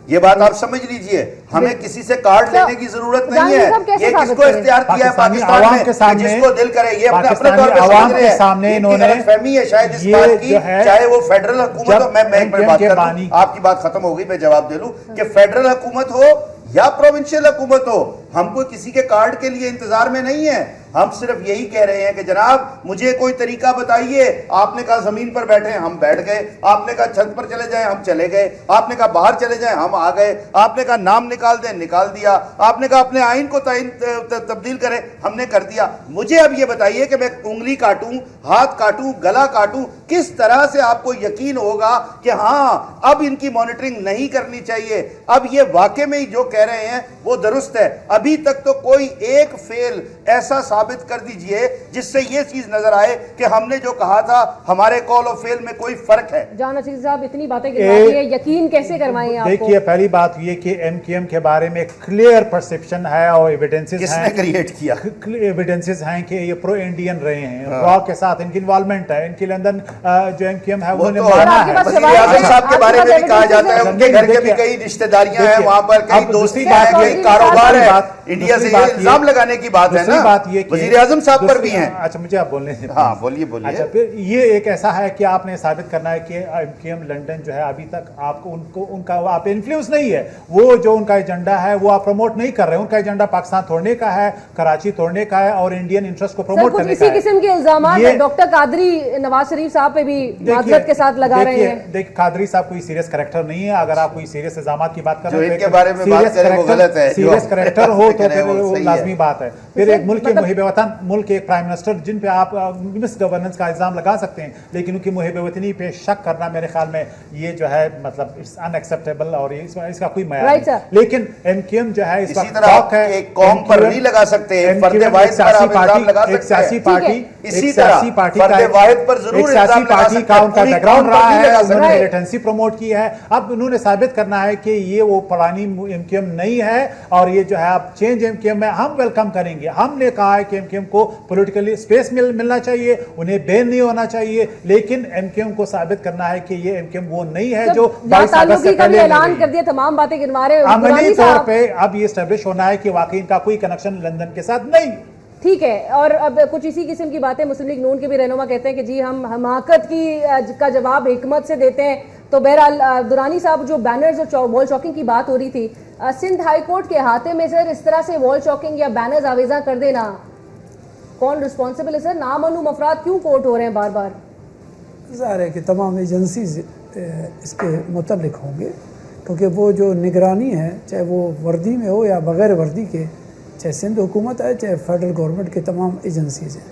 ये बात आप समझ लीजिए, हमें किसी से कार्ड लेने की जरूरत नहीं है। ये किसको इख्तियार दिया है पाकिस्तान में कि जिसको दिल करे ये अपने तौर पे समझ रहे हैं। इन्होंने फहमी है शायद इस बात की, चाहे वो फेडरल हुकूमत हो, मैं एक बात करूं, आपकी बात खत्म हो गई, मैं जवाब दे लूं कि फेडरल हुकूमत हो या प्रोविंशियल हुकूमत हो, हम कोई किसी के कार्ड के लिए इंतजार में नहीं है। हम सिर्फ यही कह रहे हैं कि जनाब मुझे कोई तरीका बताइए। आपने कहा जमीन पर बैठे, हम बैठ गए। आपने कहा छत पर चले जाएं, हम चले गए। आपने कहा बाहर चले जाएं, हम आ गए। आपने कहा नाम निकाल दें, निकाल दिया। आपने कहा अपने आइन को तब्दील करें, हमने कर दिया। मुझे अब ये बताइए कि मैं उंगली काटूं, हाथ काटूं, गला काटूं, किस तरह से आपको यकीन होगा कि हाँ अब इनकी मॉनिटरिंग नहीं करनी चाहिए, अब ये वाकई में ही जो कह रहे हैं वो दुरुस्त है। अभी तक तो कोई एक फेल ऐसा साबित कर दीजिए जिससे ये चीज नजर आए कि हमने जो कहा था हमारे कॉल और फेल में कोई फर्क है। जान अजीज साहब इतनी बातें गिनवाती है, यकीन कैसे करवाएं आपको? देखिए पहली बात ये कि एमक्यूएम के बारे में क्लियर परसेप्शन है और एविडेंसेस हैं। किसने क्रिएट किया? एविडेंसेस हैं कि ये प्रो इंडियन रहे हैं, रॉ के साथ इनकी इन्वॉल्वमेंट है। इनके अंदर जो एमक्यूएम है उन्होंने माना है। वज़ीर आज़म साहब के बारे में भी कहा जाता है उनके घर के भी कई रिश्तेदारियां हैं वहां पर, कई दोस्ती है, कई कारोबार है। इंडिया से ये इल्जाम लगाने की बात है ना, बात ये वज़ीर आज़म साहब पर भी है। अच्छा मुझे आप बोलने दीजिए। हाँ बोलिए बोलिए। अच्छा फिर ये एक ऐसा है कि आपने साबित करना है कि एमक्यूएम लंदन जो है अभी तक आपको उनका आप इन्फ्लुएंस नहीं है, वो जो उनका एजेंडा है वो आप प्रमोट नहीं कर रहे हैं। उनका एजेंडा पाकिस्तान तोड़ने का है, कराची तोड़ने का है और इंडियन इंटरेस्ट को प्रमोट करने का है। इसी किस्म के इल्जाम डॉक्टर कादरी नवाज शरीफ साहब पे भी माजरत के साथ लगा रहे हैं। देखिए कादरी साहब कोई सीरियस कैरेक्टर नहीं है। अगर आप कोई सीरियस इल्जाम की बात कर रहे हैं, इनके बारे में बात करें वो गलत है। सीरियस कैरेक्टर हो तो फिर वो लाजमी बात है। फिर एक मुल्क के मुहिब वतन, मुल्क के एक प्राइम मिनिस्टर जिन पे आप मिस गवर्नेंस का इल्जाम लगा सकते हैं, लेकिन उनकी मुहिब वतनी पे शक करना मेरे ख्याल में ये जो है मतलब इट्स अनएक्सेप्टेबल और इसका कोई मयार नहीं। लेकिन एमक्यूएम जो है इसी तरह एक कौम पर नहीं लगा सकते, फर्द वाहिद पर आप इल्जाम लगा सकते हैं। एक सियासी पार्टी, इसी तरह फर्द वाहिद पर जरूर इल्जाम लगा सकते हैं। का उनका बैकग्राउंड रहा है, उन्होंने मिलिटेंसी प्रमोट की है। अब उन्होंने साबित करना है कि ये वो पुरानी एमक्यूएम नहीं है और ये जो है आप चेंज एमक्यूएम में हम वेलकम करेंगे। हमने कहा है कि एमक्यूएम को पॉलिटिकली स्पेस मिलना चाहिए, उन्हें बैन नहीं होना चाहिए, लेकिन एमक्यूएम को साबित करना है कि ये एमक्यूएम वो नहीं है जो 22 अगस्त से पहले ऐलान कर दिया। तमाम बातें गिनवा रहे हैं अमली तौर पे। अब ये एस्टेब्लिश होना है कि वाकई इनका कोई कनेक्शन लंदन के साथ नहीं। ठीक है, और अब कुछ इसी किस्म की बातें मुस्लिम लीग नून के भी रहनुमा कहते हैं कि जी हम हमाकत का जवाब हिकमत से देते हैं। तो बहरहाल दुरानी साहब जो बैनर्स और वॉल चॉकिंग की बात हो रही थी, सिंध हाई कोर्ट के अहाते में सर इस तरह से वॉल चॉकिंग या बैनर्स आवेजा कर देना कौन रिस्पॉन्सिबल है सर? नामालूम अफराद क्यों कोर्ट हो रहे हैं बार बार? ज़ाहिर है कि तमाम एजेंसीज इसके मुतल्लिक होंगे, क्योंकि वो जो निगरानी है चाहे वो वर्दी में हो या बग़ैर वर्दी के, चाहे सिंध हुकूमत है चाहे फेडरल गवर्नमेंट के तमाम एजेंसीज हैं,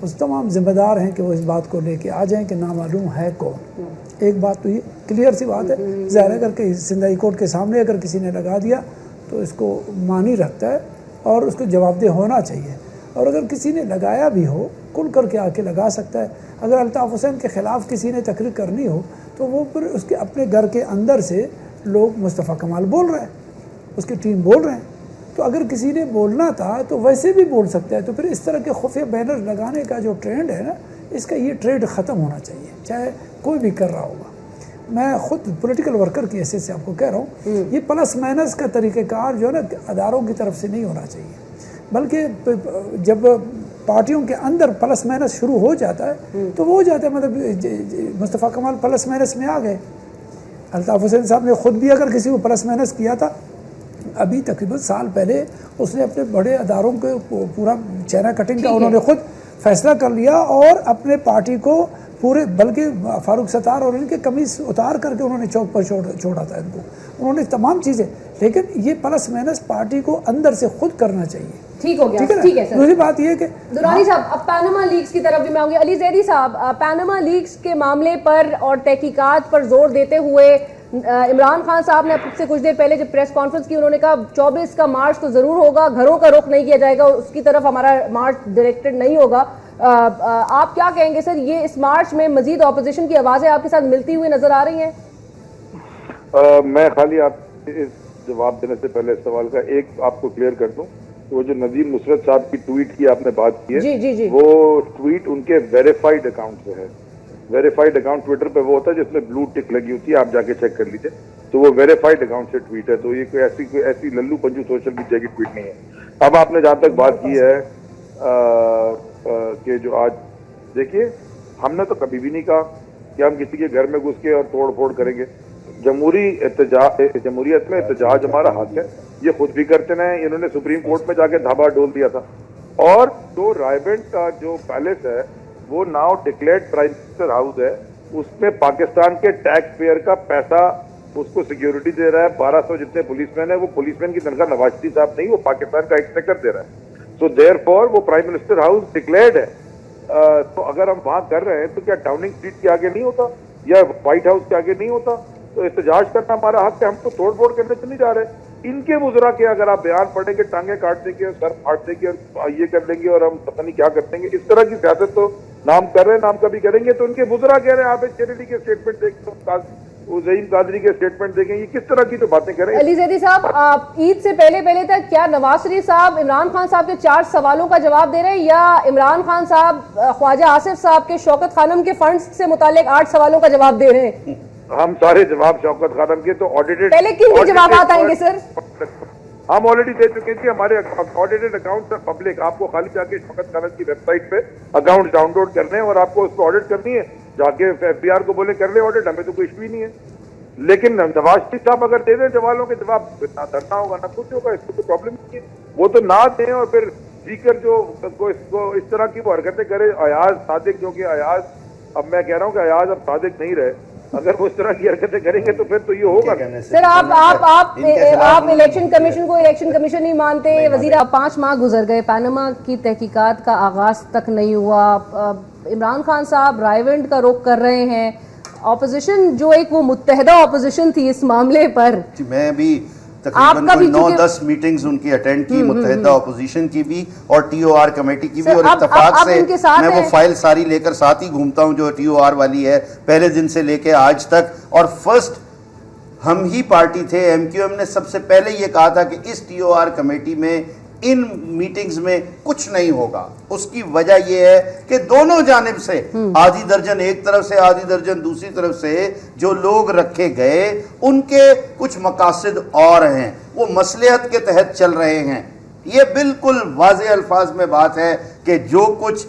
उस तमाम ज़िम्मेदार हैं कि वो इस बात को लेके आ जाएं कि नामालूम है कौन। एक बात तो ये क्लियर सी बात है, ज़ाहिर है करके सिंध हाई कोर्ट के सामने अगर किसी ने लगा दिया तो इसको मानी रखता है और उसको जवाबदेह होना चाहिए। और अगर किसी ने लगाया भी हो खुल करके आके लगा सकता है। अगर अल्ताफ़ हुसैन के ख़िलाफ़ किसी ने तकरीर करनी हो तो वो फिर उसके अपने घर के अंदर से लोग मुस्तफ़ा कमाल बोल रहे हैं, उसकी टीम बोल रहे हैं, तो अगर किसी ने बोलना था तो वैसे भी बोल सकता है। तो फिर इस तरह के खुफिया बैनर लगाने का जो ट्रेंड है ना, इसका ये ट्रेंड ख़त्म होना चाहिए, चाहे कोई भी कर रहा होगा। मैं ख़ुद पॉलिटिकल वर्कर की हैसियत से आपको कह रहा हूँ, ये प्लस माइनस का तरीक़ेकार जो है ना अदारों की तरफ से नहीं होना चाहिए, बल्कि जब पार्टियों के अंदर प्लस माइनस शुरू हो जाता है तो वो हो जाता है। मतलब मुस्तफ़ा कमाल प्लस माइनस में आ गए, अल्ताफ़ हुसैन साहब ने ख़ुद भी अगर किसी को प्लस माइनस किया था, अभी तकरीबन साल पहले उसने अपने बड़े अदारों के पूरा चेहरा कटिंग का उन्होंने खुद फैसला कर लिया और अपने पार्टी को पूरे, बल्कि फारूक सत्तार और इनके कमीज उतार करके उन्होंने चौक पर छोड़ा था इनको, उन्होंने तमाम चीज़ें। लेकिन ये प्लस माइनस पार्टी को अंदर से खुद करना चाहिए। ठीक हो गया, ठीक है सर। दूसरी बात ये कि दुरानी साहब अब पैनामा लीक्स की तरफ भी मैं आऊँगी। अली जैदी साहब, पैनामा लीक्स के मामले पर और तहकीकात पर जोर देते हुए इमरान खान साहब ने से कुछ देर पहले जब प्रेस कॉन्फ्रेंस की उन्होंने कहा 24 का मार्च तो ज़रूर होगा, घरों का रुख नहीं किया जाएगा, उसकी तरफ हमारा मार्च डायरेक्टेड नहीं होगा। आप क्या कहेंगे सर, ये इस मार्च में मजीद ऑपोजिशन की आवाज़ें आपके साथ मिलती हुई नजर आ रही हैं? मैं खाली आप इस जवाब देने से पहले सवाल का एक आपको क्लियर कर दूं, वो जो नदीम नुसरत साहब की ट्वीट की आपने बात की है, जी जी जी, वो ट्वीट उनके वेरीफाइड अकाउंट से है। वेरीफाइड अकाउंट ट्विटर पे वो होता है जिसमें ब्लू टिक लगी होती है, आप जाके चेक कर लीजिए। तो वो वेरीफाइड अकाउंट से ट्वीट है, तो ये कोई ऐसी लल्लू पंजू सोशल मीडिया की ट्वीट नहीं है। अब आपने जहां तक बात की है कि जो आज देखिए, हमने तो कभी भी नहीं कहा कि हम किसी के घर में घुस के और तोड़ फोड़ करेंगे। जमहूरियत में एहतजाज हमारा हक है, ये खुद भी करते रहे। इन्होंने सुप्रीम कोर्ट में जाके धाबा डोल दिया था। और जो रायबेंड का जो पैलेस है वो now declared prime minister house है, उसमें पाकिस्तान के टैक्स पेयर का पैसा उसको सिक्योरिटी दे रहा है। 1200 जितने पुलिसमैन है, वो पुलिसमैन की तनख्वाह नवाज शरीफ साहब नहीं, वो पाकिस्तान का एक्सपेक्टर दे रहा है। सो देयरफॉर वो प्राइम मिनिस्टर हाउस डिक्लेयर्ड है। तो अगर हम वहां कर रहे हैं तो क्या डाउनिंग स्ट्रीट के आगे नहीं होता या व्हाइट हाउस के आगे नहीं होता? तो एहतजाज करना हमारा हक है, हम तो तोड़ फोड़ करने तो नहीं जा रहे। इनके मुजरा के अगर आप बयान पढ़ेंगे, टांगे काट देंगे, सर फाड़ देंगे और ये कर देंगे और हम पता नहीं क्या कर देंगे, इस तरह की सियासत तो नाम कर रहे हैं, नाम कभी करेंगे। तो उनके मुजरा कह रहे हैं, आप एक चैरिटी के स्टेटमेंट देखें, ज़हीम कादरी के स्टेटमेंट देखें, ये किस तरह की तो बातें कर रहे हैं। अली ज़ैदी साहब, ईद से पहले तक क्या नवाज शरीफ साहब इमरान खान साहब के 4 सवालों का जवाब दे रहे हैं, या इमरान खान साहब ख्वाजा आसिफ साहब के शौकत खानम के फंड्स से मुतालिक 8 सवालों का जवाब दे रहे हैं? हम सारे जवाब शौकत खानम के तो ऑडिटेड, पहले किन के जवाब आएंगे सर? हम ऑलरेडी दे चुके हैं। हमारे ऑडिटेड अकाउंट है पब्लिक, आपको खाली जाके शौकत खानम की वेबसाइट पे अकाउंट डाउनलोड करने हैं और आपको उस पर ऑडिट करनी है। जाके FBR को बोले कर ले ऑडिट, हमें तो कोई इश्यू ही नहीं है। लेकिन नवाज शरीफ साहब अगर दे दें सवालों के जवाब, ना धरना होगा ना कुछ होगा, इसको कोई प्रॉब्लम नहीं है। वो तो ना दें और फिर स्पीकर जो इसको इस तरह की वो हरकतें करे। अयाज सादिक, जो कि अयाज, अब मैं कह रहा हूँ कि अयाज अब सादिक नहीं रहे, अगर वो इस तरह की हरकतें करेंगे तो फिर तो ये होगा। सर आप इलेक्शन कमीशन को इलेक्शन कमीशन नहीं मानते। वजीर 5 माह गुजर गए, पैनामा की तहकीकात का आगाज तक नहीं हुआ। इमरान खान साहब रायवेंड का रुख कर रहे हैं। ऑपोजिशन जो एक वो मुत्तहदा ऑपोजिशन थी इस मामले पर, मैं भी तकरीबन 9-10 मीटिंग्स उनकी अटेंड की, मुत्तहदा ऑपोजिशन की भी और TOR कमेटी की भी, और इत्तेफाक से मैं वो फाइल सारी लेकर साथ ही घूमता हूं जो TOR वाली है, पहले दिन से लेके आज तक। और फर्स्ट हम ही पार्टी थे, MQM ने सबसे पहले ये कहा था कि इस TOR कमेटी में, इन मीटिंग्स में कुछ नहीं होगा। उसकी वजह यह है कि दोनों जानिब से आधी दर्जन एक तरफ से, आधी दर्जन दूसरी तरफ से जो लोग रखे गए, उनके कुछ मकासद और हैं, वो मसलहत के तहत चल रहे हैं। ये बिल्कुल वाज़ेह अल्फाज में बात है कि जो कुछ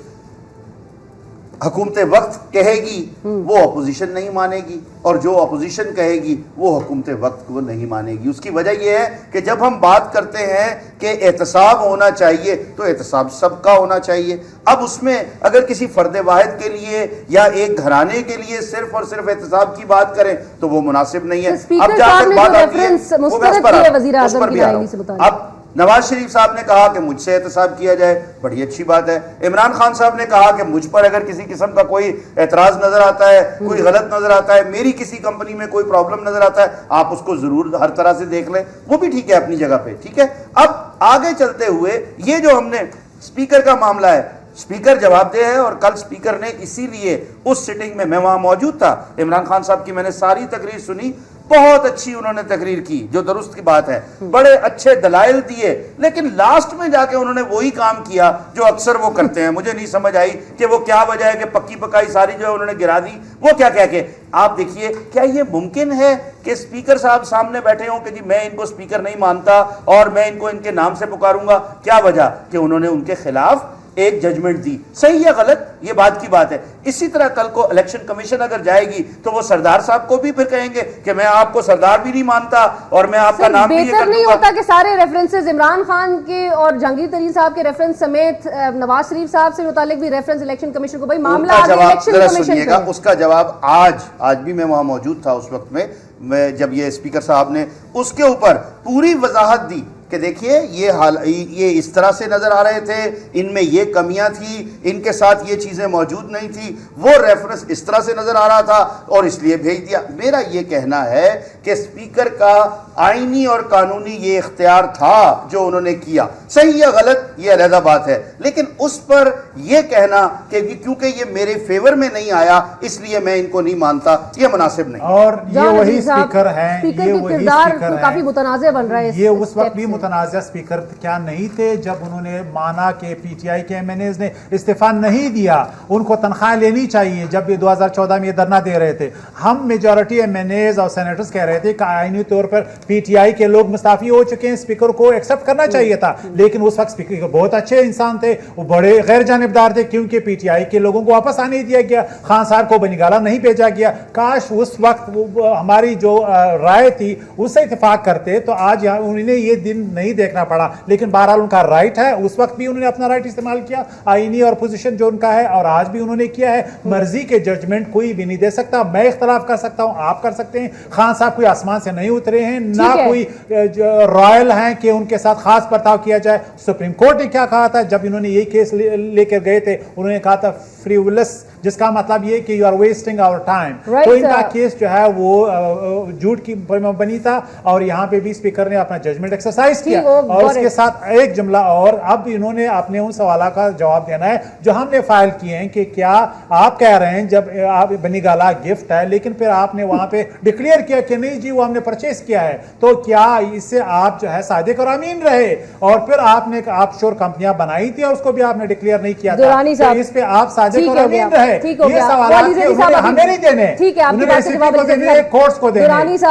हुकूमत वक्त कहेगी वो अपोजिशन नहीं मानेगी, और जो अपोजिशन कहेगी वो हुकूमत वक्त को नहीं मानेगी। उसकी वजह यह है कि जब हम बात करते हैं कि एहतसाब होना चाहिए, तो एहतसाब सबका होना चाहिए। अब उसमें अगर किसी फर्द वाहिद के लिए या एक घराने के लिए सिर्फ और सिर्फ एहतसाब की बात करें तो वो मुनासिब नहीं है। अब जाकर बात आती है, उस पर भी आ रहा हूं। अब नवाज शरीफ साहब ने कहा कि मुझसे एहतसाब किया जाए, बड़ी अच्छी बात है। इमरान खान साहब ने कहा कि मुझ पर अगर किसी किस्म का कोई एतराज नजर आता है, कोई गलत नजर आता है, मेरी किसी कंपनी में कोई प्रॉब्लम नजर आता है, आप उसको जरूर हर तरह से देख लें, वो भी ठीक है अपनी जगह पे, ठीक है। अब आगे चलते हुए ये जो हमने स्पीकर का मामला है, स्पीकर जवाबदेह है, और कल स्पीकर ने इसीलिए उस सिटिंग में, मैं वहां मौजूद था, इमरान खान साहब की मैंने सारी तकरीर सुनी, बहुत अच्छी उन्होंने तकरीर की, जो दुरुस्त की बात है, बड़े अच्छे दलाइल दिए, लेकिन लास्ट में जाके उन्होंने वही काम किया जो अक्सर वो करते हैं। मुझे नहीं समझ आई कि वो क्या वजह है कि पक्की पकाई सारी जो है उन्होंने गिरा दी। वो क्या कह के, आप देखिए, क्या ये मुमकिन है कि स्पीकर साहब सामने बैठे हों कि जी मैं इनको स्पीकर नहीं मानता और मैं इनको इनके नाम से पुकारूंगा? क्या वजह कि उन्होंने उनके खिलाफ एक जजमेंट दी, सही या गलत, ये बात की बात है। इसी तरह कल को इलेक्शन कमीशन अगर जाएगी तो वो सरदार साहब को भी फिर कहेंगे कि मैं आपको सरदार भी नहीं मानता और मैं आपका नाम भी बेहतर नहीं होता कि सारे रेफरेंसेस इमरान खान के और जहांगीर तरीन साहब के रेफरेंस समेत नवाज शरीफ साहब से मुतालिक भी रेफरेंस इलेक्शन कमीशन को, भाई मामला जवाब सुनिएगा, उसका जवाब आज भी मैं वहां मौजूद था उस वक्त में जब ये स्पीकर साहब ने उसके ऊपर पूरी वजाहत दी कि देखिए ये इस तरह से नजर आ रहे थे, इनमें ये कमियां थी, इनके साथ ये चीजें मौजूद नहीं थी, वो रेफरेंस इस तरह से नजर आ रहा था और इसलिए भेज दिया। मेरा ये कहना है कि स्पीकर का आईनी और कानूनी ये इख्तियार था जो उन्होंने किया, सही या गलत ये अलग बात है, लेकिन उस पर यह कहना कि क्योंकि ये मेरे फेवर में नहीं आया इसलिए मैं इनको नहीं मानता, ये मुनासिब नहीं। और ये वही स्पीकर हैं, ये वही स्पीकर हैं, काफी मुतनाज़ बन रहा है। ये उस वक्त भी मुतनाज़ स्पीकर क्या नहीं थे जब उन्होंने माना कि पीटीआई के एमएनएज ने इस्तीफा नहीं दिया, उनको तनख्वाह लेनी चाहिए। जब ये 2014 में ये धरना दे रहे थे, हम मेजॉरिटी एमएनएज और सेनेटर्स कह रहे थे कि आईनी तौर पर पीटीआई के लोग मुस्ताफी हो चुके हैं, स्पीकर को एक्सेप्ट करना चाहिए था। लेकिन उस वक्त स्पीकर बहुत अच्छे इंसान थे, वो बड़े गैर जानिबदार थे, क्योंकि पीटीआई के लोगों को वापस आने दिया गया, खान साहब को बनीगाला नहीं भेजा गया। काश उस वक्त हमारी जो राय थी उससे इत्तेफाक करते तो आज उन्हें ये दिन नहीं देखना पड़ा। लेकिन बहरहाल उनका राइट है, उस वक्त भी उन्होंने अपना राइट इस्तेमाल किया, आईनी और पोजीशन जो उनका है, और आज भी उन्होंने किया है। मर्जी के जजमेंट कोई भी नहीं दे सकता। मैं इख्तलाफ कर सकता हूं, आप कर सकते हैं। खान साहब कोई आसमान से नहीं उतरे हैं, ना कोई रॉयल हैं कि उनके साथ खास बर्ताव किया जाए। सुप्रीम कोर्ट ने क्या कहा था जब इन्होंने ये केस लेकर गए थे? उन्होंने कहा था फ्रीवलेस, जिसका मतलब ये कि you are wasting our time. तो इनका केस जो है वो झूठ की बनी था, और यहाँ पे भी स्पीकर ने अपना जजमेंट एक्सरसाइज किया। और उसके साथ एक जुमला और, अब इन्होंने अपने उन सवालों का जवाब देना है जो हमने फाइल किए हैं कि क्या आप कह रहे हैं जब आप बनीगाला गिफ्ट है, लेकिन फिर आपने वहां पे डिक्लेयर किया कि नहीं जी वो हमने परचेस किया है, तो क्या इससे आप जो है सादिक और अमीन रहे? और फिर आपने ऑफशोर कंपनियां बनाई थी और उसको भी आपने डिक्लेयर नहीं किया था, तो इस पे आप सादिक और अमीन रहे? ये सवाल हमें नहीं देने, कोर्ट्स को देने।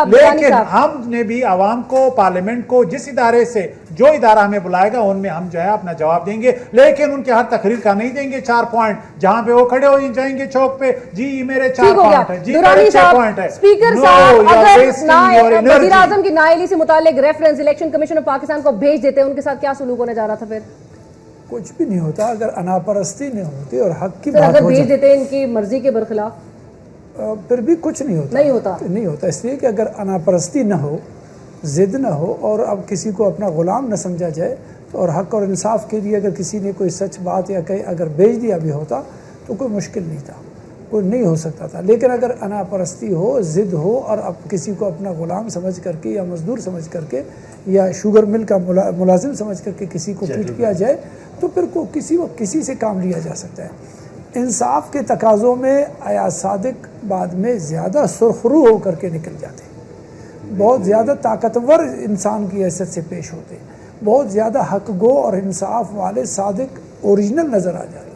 लेकिन हमने भी आवाम को, पार्लियामेंट को, जिस इदारे से जो इदारा हमें बुलाएगा उनमें हम जो है अपना जवाब देंगे, लेकिन उनके हर तकरीर का नहीं देंगे 4 पॉइंट, जहां पे वो खड़े हो जाएंगे चौक पे, जी मेरे 4 पॉइंट है, जी मेरे 6 पॉइंट है। स्पीकर साहब अगर वज़ीर आज़म की नाअहली से मुताल्लिक reference election commission of Pakistan को भेज देते हैं, उनके साथ क्या सलूक होने जा रहा था? फिर कुछ भी नहीं होता अगर अनापरस्ती नहीं होती और हक की बात हो अगर भेज देते इनकी मर्जी के बरखिलाफ, फिर भी कुछ नहीं होता। नहीं होता इसलिए कि अगर अनापरस्ती न हो, ज़िद न हो, और अब किसी को अपना ग़ुलाम न समझा जाए, तो और हक और इंसाफ के लिए अगर किसी ने कोई सच बात या कहीं अगर भेज दिया भी होता तो कोई मुश्किल नहीं था, कोई नहीं हो सकता था। लेकिन अगर अनापरस्ती हो, ज़िद हो, और अब किसी को अपना ग़ुलाम समझ करके या मज़दूर समझ करके या शुगर मिल का मुलाजिम समझ करके किसी को पीट किया जाए, तो फिर को किसी से काम लिया जा सकता है। इंसाफ के तकाज़ों में अयाज सादिक बाद में ज़्यादा सुरखरू होकर के निकल जाते, बहुत ज़्यादा ताकतवर इंसान की हैसियत से पेश होते, बहुत ज़्यादा हक गो और इंसाफ वाले सादिक ओरिजिनल नज़र आ जाते।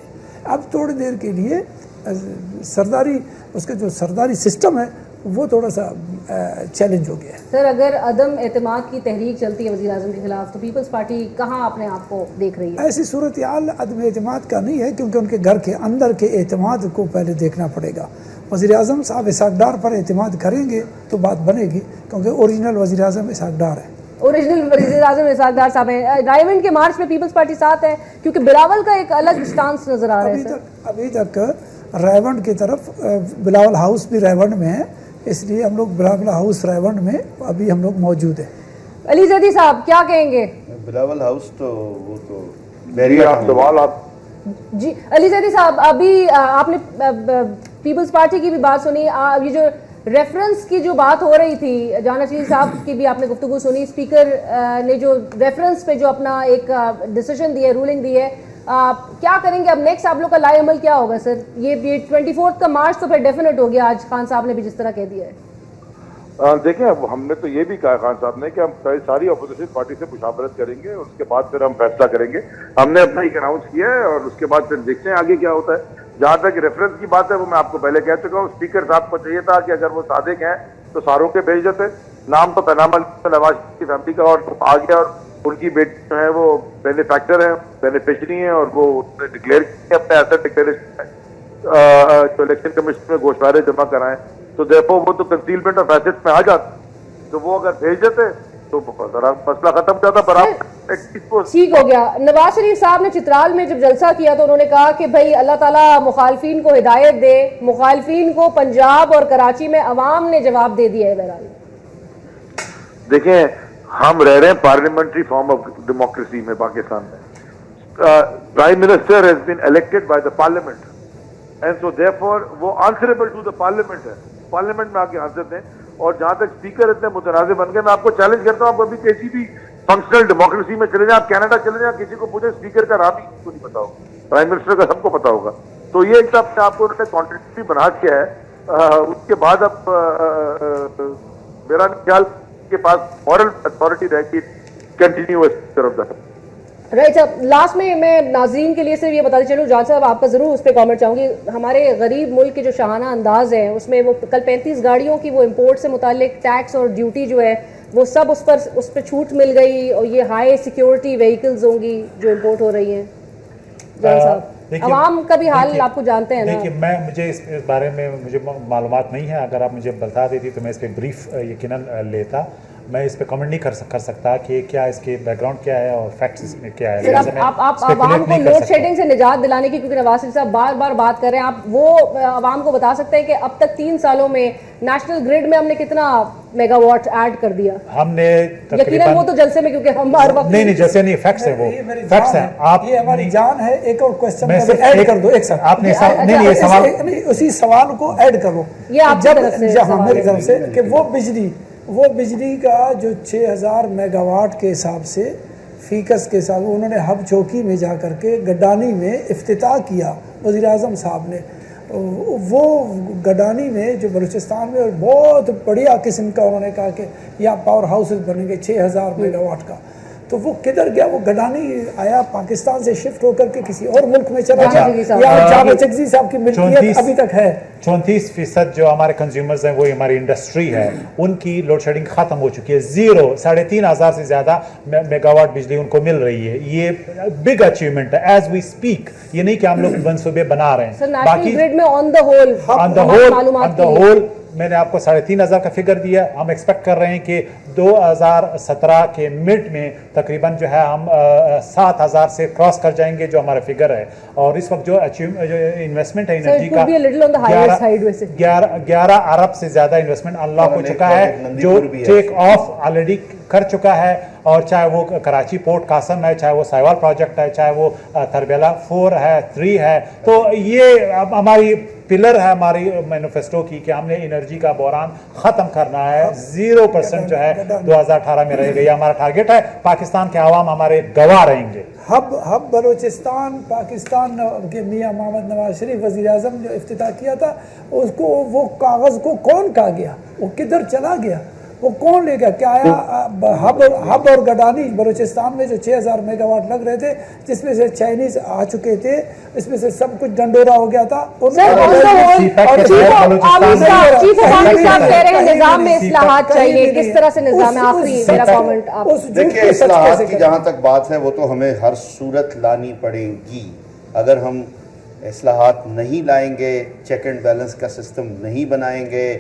अब थोड़ी देर के लिए सरदारी, उसका जो सरदारी सिस्टम है वो थोड़ा सा चैलेंज हो गया है। सर, अगर अदम एतमाद की तहरीक चलती है वज़ीर आज़म के खिलाफ, तो पीपल्स पार्टी कहाँ अपने आप को देख रही है? ऐसी सूरत हाल अदम एतमाद का नहीं है, क्योंकि उनके घर के अंदर के एतमाद को पहले देखना पड़ेगा। वज़ीर आज़म साहब इसहाक़ डार पर एतमाद करेंगे तो बात बनेगी, क्योंकि ओरिजिनल वज़ीर आज़म इसहाक़ डार है। ओरिजिनल वज़ीर आज़म इसहाक़ डार साहब हैं। रायवंड के मार्च में पीपल्स पार्टी साथ है, क्योंकि बिलावल का एक अलग स्टांस नजर आ रहा है। अभी तक रायवंड की तरफ बिलावल हाउस भी रायवंड में है, इसलिए हम लोग बिलावल हाउस रायवंड में अभी हम लोग मौजूद हैं। अली ज़ैदी साहब क्या कहेंगे? बिलावल हाउस तो वो तो सवाल आप जी अली ज़ैदी साहब, अभी आपने पीपल्स पार्टी की भी बात सुनी, ये जो रेफरेंस की जो बात हो रही थी, जाना चीज़ साहब की भी आपने गुफ्तगू सुनी, स्पीकर ने जो रेफरेंस पे जो अपना एक डिसीजन दिया, रूलिंग दी है, क्या करेंगे अब? नेक्स्ट आप लोग का लाई अमल क्या होगा सर? ये 24 का मार्च तो फिर डेफिनेट हो गया, आज खान साहब ने भी जिस तरह कह दिया है। देखें, अब हमने तो ये भी कहा खान साहब ने कि हम सारी अपोजिशन पार्टी से मुशावरत करेंगे और उसके बाद फिर हम फैसला करेंगे। हमने अपना एक अनाउंस किया है और उसके बाद फिर देखते हैं आगे क्या होता है। जहां तक रेफरेंस की बात है वो मैं आपको पहले कह चुका हूँ, स्पीकर साहब को चाहिए था कि अगर वो सादिक हैं तो सारों के भेज देते। नाम तो पैनामा नवाज की फैमिली का और आ गया, और उनकी बेटी जो है वो बेनिफैक्टर है, बेनिफिशरी है, और वो डिक्लेयर किया अपने एसेट डिक्लेरेशन तो इलेक्शन कमीशन में गोशवारे जमा कराएं, तो देखो वो तो कंसीलमेंट ऑफ एसेट्स में आ जाते। तो वो अगर भेज देते तो मसला खत्म हो जाता। बराबर ठीक हो गया। नवाज शरीफ साहब ने चित्राल में जब जलसा किया तो उन्होंने कहा कि भाई अल्लाह ताला मुखालफीन को हिदायत दे, मुखालफीन को पंजाब और कराची में अवाम ने जवाब दे दिया है। बहरहाल देखें, हम रह रहे हैं पार्लियामेंट्री फॉर्म ऑफ डेमोक्रेसी में पाकिस्तान में। Prime minister has been elected by the parliament and so therefore वो आंसरेबल टू द पार्लियामेंट है। पार्लियामेंट में आके आंसर दें। और जहां तक स्पीकर इतने मुतनाज़ बन गए, मैं आपको चैलेंज करता हूँ, आप अभी किसी भी फंक्शनल डेमोक्रेसी में चले जाए, आप कनाडा चले जाए, किसी को पूछे स्पीकर का नाम ही किसी को नहीं पता होगा, प्राइम मिनिस्टर का सबको पता होगा। तो ये एक तरफ आपको उन्होंने कॉन्ट्रेडिक्टरी बना किया है। उसके बाद अब मेरा ख्याल के पास मॉरल अथॉरिटी रहेगी कंटिन्यू इस तरफ तक। राइट साहब, लास्ट में मैं नाज़रीन के लिए सिर्फ ये बताते चलूँ, जान साहब आपका ज़रूर उस पर कमेंट चाहूँगी। हमारे गरीब मुल्क के जो शाहाना अंदाज है उसमें वो कल 35 गाड़ियों की वो इंपोर्ट से मुतालिक टैक्स और ड्यूटी जो है वो सब उस पर छूट मिल गई, और ये हाई सिक्योरिटी व्हीकल्स होंगी जो इंपोर्ट हो रही हैं। जान साहब, आवाम का भी हाल आपको जानते हैं ना। देखिए, मुझे इस बारे में मुझे मालूमात नहीं है, अगर आप मुझे बता देती तो मैं इस पर ब्रीफ यकीनन लेता। मैं इस पे कमेंट नहीं कर सकता कि क्या इसके बैकग्राउंड क्या है और फैक्ट्स इसमें क्या है। आप आवाम को लोड शेडिंग से निजात दिलाने की, क्योंकि नवाज शरीफ साहब बार बार बात कर रहे हैं, आप वो आवाम को बता सकते हैं कि अब तक 3 सालों में नेशनल ग्रिड में हमने कितना मेगावाट ऐड कर दिया? हमने यकीनन वो तो जलसे में, क्योंकि हम हर वक्त नहीं जैसे नहीं, फैक्ट्स है, वो फैक्ट्स है। आप ये हमारी जान है। एक और क्वेश्चन ऐड कर दो, एक साथ आपने नहीं सवाल उसी सवाल को ऐड करो, ये आपकी तरफ से, मेरी तरफ से, कि वो बिजली का जो 6000 मेगावाट के हिसाब से फीकस के हिसाब से उन्होंने हब चौकी में जा कर के गडानी में इफ्तिताह किया वज़ीर आज़म साहब ने। वो गडानी में जो बलूचिस्तान में बहुत बढ़िया किस्म का उन्होंने कहा कि यहाँ पावर हाउसेस बनेंगे 6000 मेगावाट का। तो वो किधर गया? वो गडानी आया पाकिस्तान से शिफ्ट होकर के किसी और मुल्क में चला गया, या जावेद चकजी साहब की मिल्कियत अभी तक है। 34% जो हमारे कंज्यूमर्स हैं, वो हमारी इंडस्ट्री है, उनकी लोड शेडिंग खत्म हो चुकी है। 3,500 से ज्यादा मेगावाट बिजली उनको मिल रही है। ये बिग अचीवमेंट है एज वी स्पीक। ये नहीं कि हम लोग मनसूबे बना रहे हैं। बाकी ग्रिड में ऑन द होल मैंने आपको 3,500 का फिगर दिया। हम एक्सपेक्ट कर रहे हैं कि 2017 के मिड में तकरीबन जो है हम 7,000 से क्रॉस कर जाएंगे, जो हमारा फिगर है। और इस वक्त जो इन्वेस्टमेंट है एनर्जी का 11 अरब से ज्यादा इन्वेस्टमेंट अनलॉक हो चुका है, जो टेक ऑफ ऑलरेडी कर चुका है। और चाहे वो कराची पोर्ट कासम है, चाहे वो साइवाल प्रोजेक्ट है, चाहे वो तरबेला 4 है, 3 है। तो ये अब हमारी पिलर है हमारी मैनिफेस्टो की कि हमने एनर्जी का बहरान खत्म करना है। 0% जो है 2018 में रहेगा, ये हमारा टारगेट है। पाकिस्तान के आवाम हमारे गवाह रहेंगे। हब बलूचिस्तान पाकिस्तान के मियां मोहम्मद नवाज शरीफ वज़ीर आज़म जो इफ्तिताह किया था, उसको वो कागज़ को कौन खा गया? वो किधर चला गया? वो कौन ले गया? क्या आया? हब और गडानी बलूचिस्तान में जो 6000 मेगावाट लग रहे थे, जिसमें से चाइनीज आ चुके थे, इसमें से सब कुछ डंडोरा हो गया था। किस तरह से निजाम है? आखिरी मेरा कमेंट आप देखिए, इस्लाहात की जहाँ तक बात है वो तो हमें हर सूरत लानी पड़ेगी। अगर हम इस्लाहात नहीं लाएंगे, चेक एंड बैलेंस का सिस्टम नहीं बनाएंगे,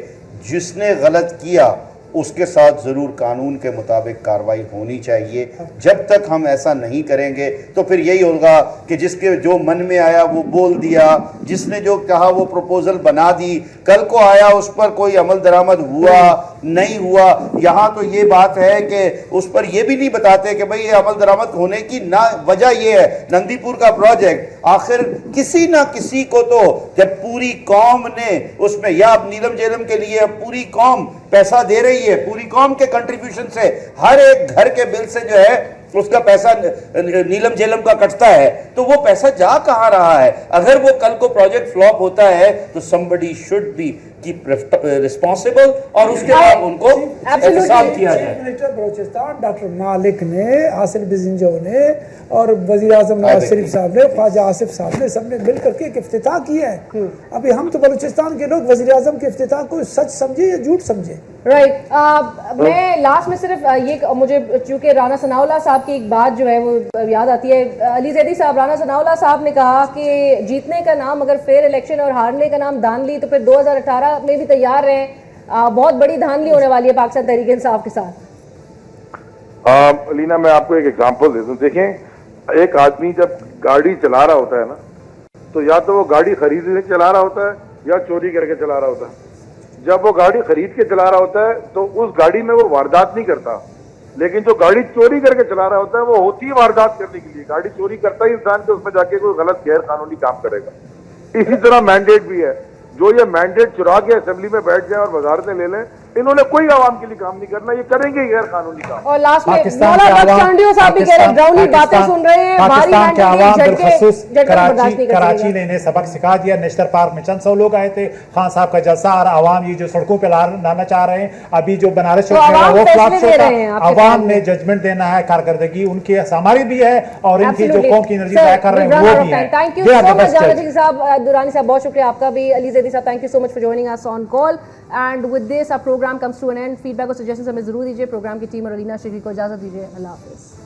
जिसने गलत किया उसके साथ ज़रूर कानून के मुताबिक कार्रवाई होनी चाहिए। जब तक हम ऐसा नहीं करेंगे तो फिर यही होगा कि जिसके जो मन में आया वो बोल दिया, जिसने जो कहा वो प्रपोजल बना दी, कल को आया उस पर कोई अमल दरामद हुआ नहीं हुआ। यहाँ तो ये बात है कि उस पर ये भी नहीं बताते कि भाई ये अमल दरामद होने की ना वजह ये है। नंदीपुर का प्रोजेक्ट आखिर किसी ना किसी को तो, जब पूरी कौम ने उसमें, या अब नीलम जेलम के लिए अब पूरी कौम पैसा दे रही है, पूरी कौम के कंट्रीब्यूशन से, हर एक घर के बिल से जो है उसका पैसा नीलम जेलम का कटता है, तो वो पैसा जा कहां रहा है? अगर वो कल को प्रोजेक्ट फ्लॉप होता है तो somebody should be रिस्पॉन्सिबल और उसके बाद उनको एहतसाब किया जाए। मिनिस्टर बलूचिस्तान डॉक्टर मालिक ने, हासिल बिजिंजो ने और वज़ीर आज़म नवाज शरीफ साहब ने, ख्वाजा आसिफ साहब ने, सबने मिल करके एक इफ्तिताह किया है। अभी हम तो बलूचिस्तान के लोग वज़ीर आज़म के इफ्तिताह को सच समझे या झूठ समझे? राइट। मैं लास्ट में सिर्फ ये, मुझे चूंकि राना सनाउल्लाह साहब की एक बात जो है वो याद आती है। अली जैदी साहब, राना सनाउल्लाह साहब ने कहा कि जीतने का नाम अगर फेयर इलेक्शन और हारने का नाम धांधली, तो फिर 2018 में भी तैयार रहे। बहुत बड़ी धांधली होने वाली है पाकिस्तान तहरीक इंसाफ के साथ। लीना, मैं आपको एक एग्जांपल दे दूं। देखें, एक आदमी जब गाड़ी चला रहा होता है ना, तो या तो वो गाड़ी खरीदने चला रहा होता है या चोरी करके चला रहा होता है। जब वो गाड़ी खरीद के चला रहा होता है तो उस गाड़ी में वो वारदात नहीं करता, लेकिन जो गाड़ी चोरी करके चला रहा होता है वो होती है वारदात करने के लिए। गाड़ी चोरी करता ही इंसान के उसमें जाके कोई गलत गैर कानूनी काम करेगा। इसी तरह मैंडेट भी है। जो ये मैंडेट चुरा के असेंबली में बैठ जाए और वजारतें ले लें, इन्होंने कोई आवाम के लिए काम नहीं करना, ये करेंगे गैर कानूनी काम। और लास्ट में पाकिस्तान मौलाना के आवाम- चांडियो साहब भी कह रहे हैं, ड्राउनी बातें सुन रहे हैं, भारी पाकिस्तान के आवाम बिलखसूस कराची कराची ने इन्हें सबक सिखा दिया। नेशनल पार्क में चंद 100 लोग आए थे, खान साहब का जलसा, और आवाम ये जो सड़कों पे लाना चाह रहे हैं, अभी जो बनारस तो आवाम वो फैसले फ्लॉप दे शो रहे हैं था, आपके आवाम सामने। ने जजमेंट देना है, कारकर्दगी उनकी हमारी भी है, और इनकी जो Absolutely. कौम की एनर्जी Sir, जाया कर रहे we've हैं run वो out भी of है। time. Thank you They are so the much, best Javed judge. Singh साहब, दुरानी साहब, बहुत शुक्रिया आपका भी, अली ज़ैदी साहब, thank you so much for joining us on call. And with this our program comes to an end. Feedback और सजेशंस हमें जरूर दीजिए। प्रोग्राम की टीम और अलीना शिगरी को इजाजत दीजिए। अल्लाह हाफिज़।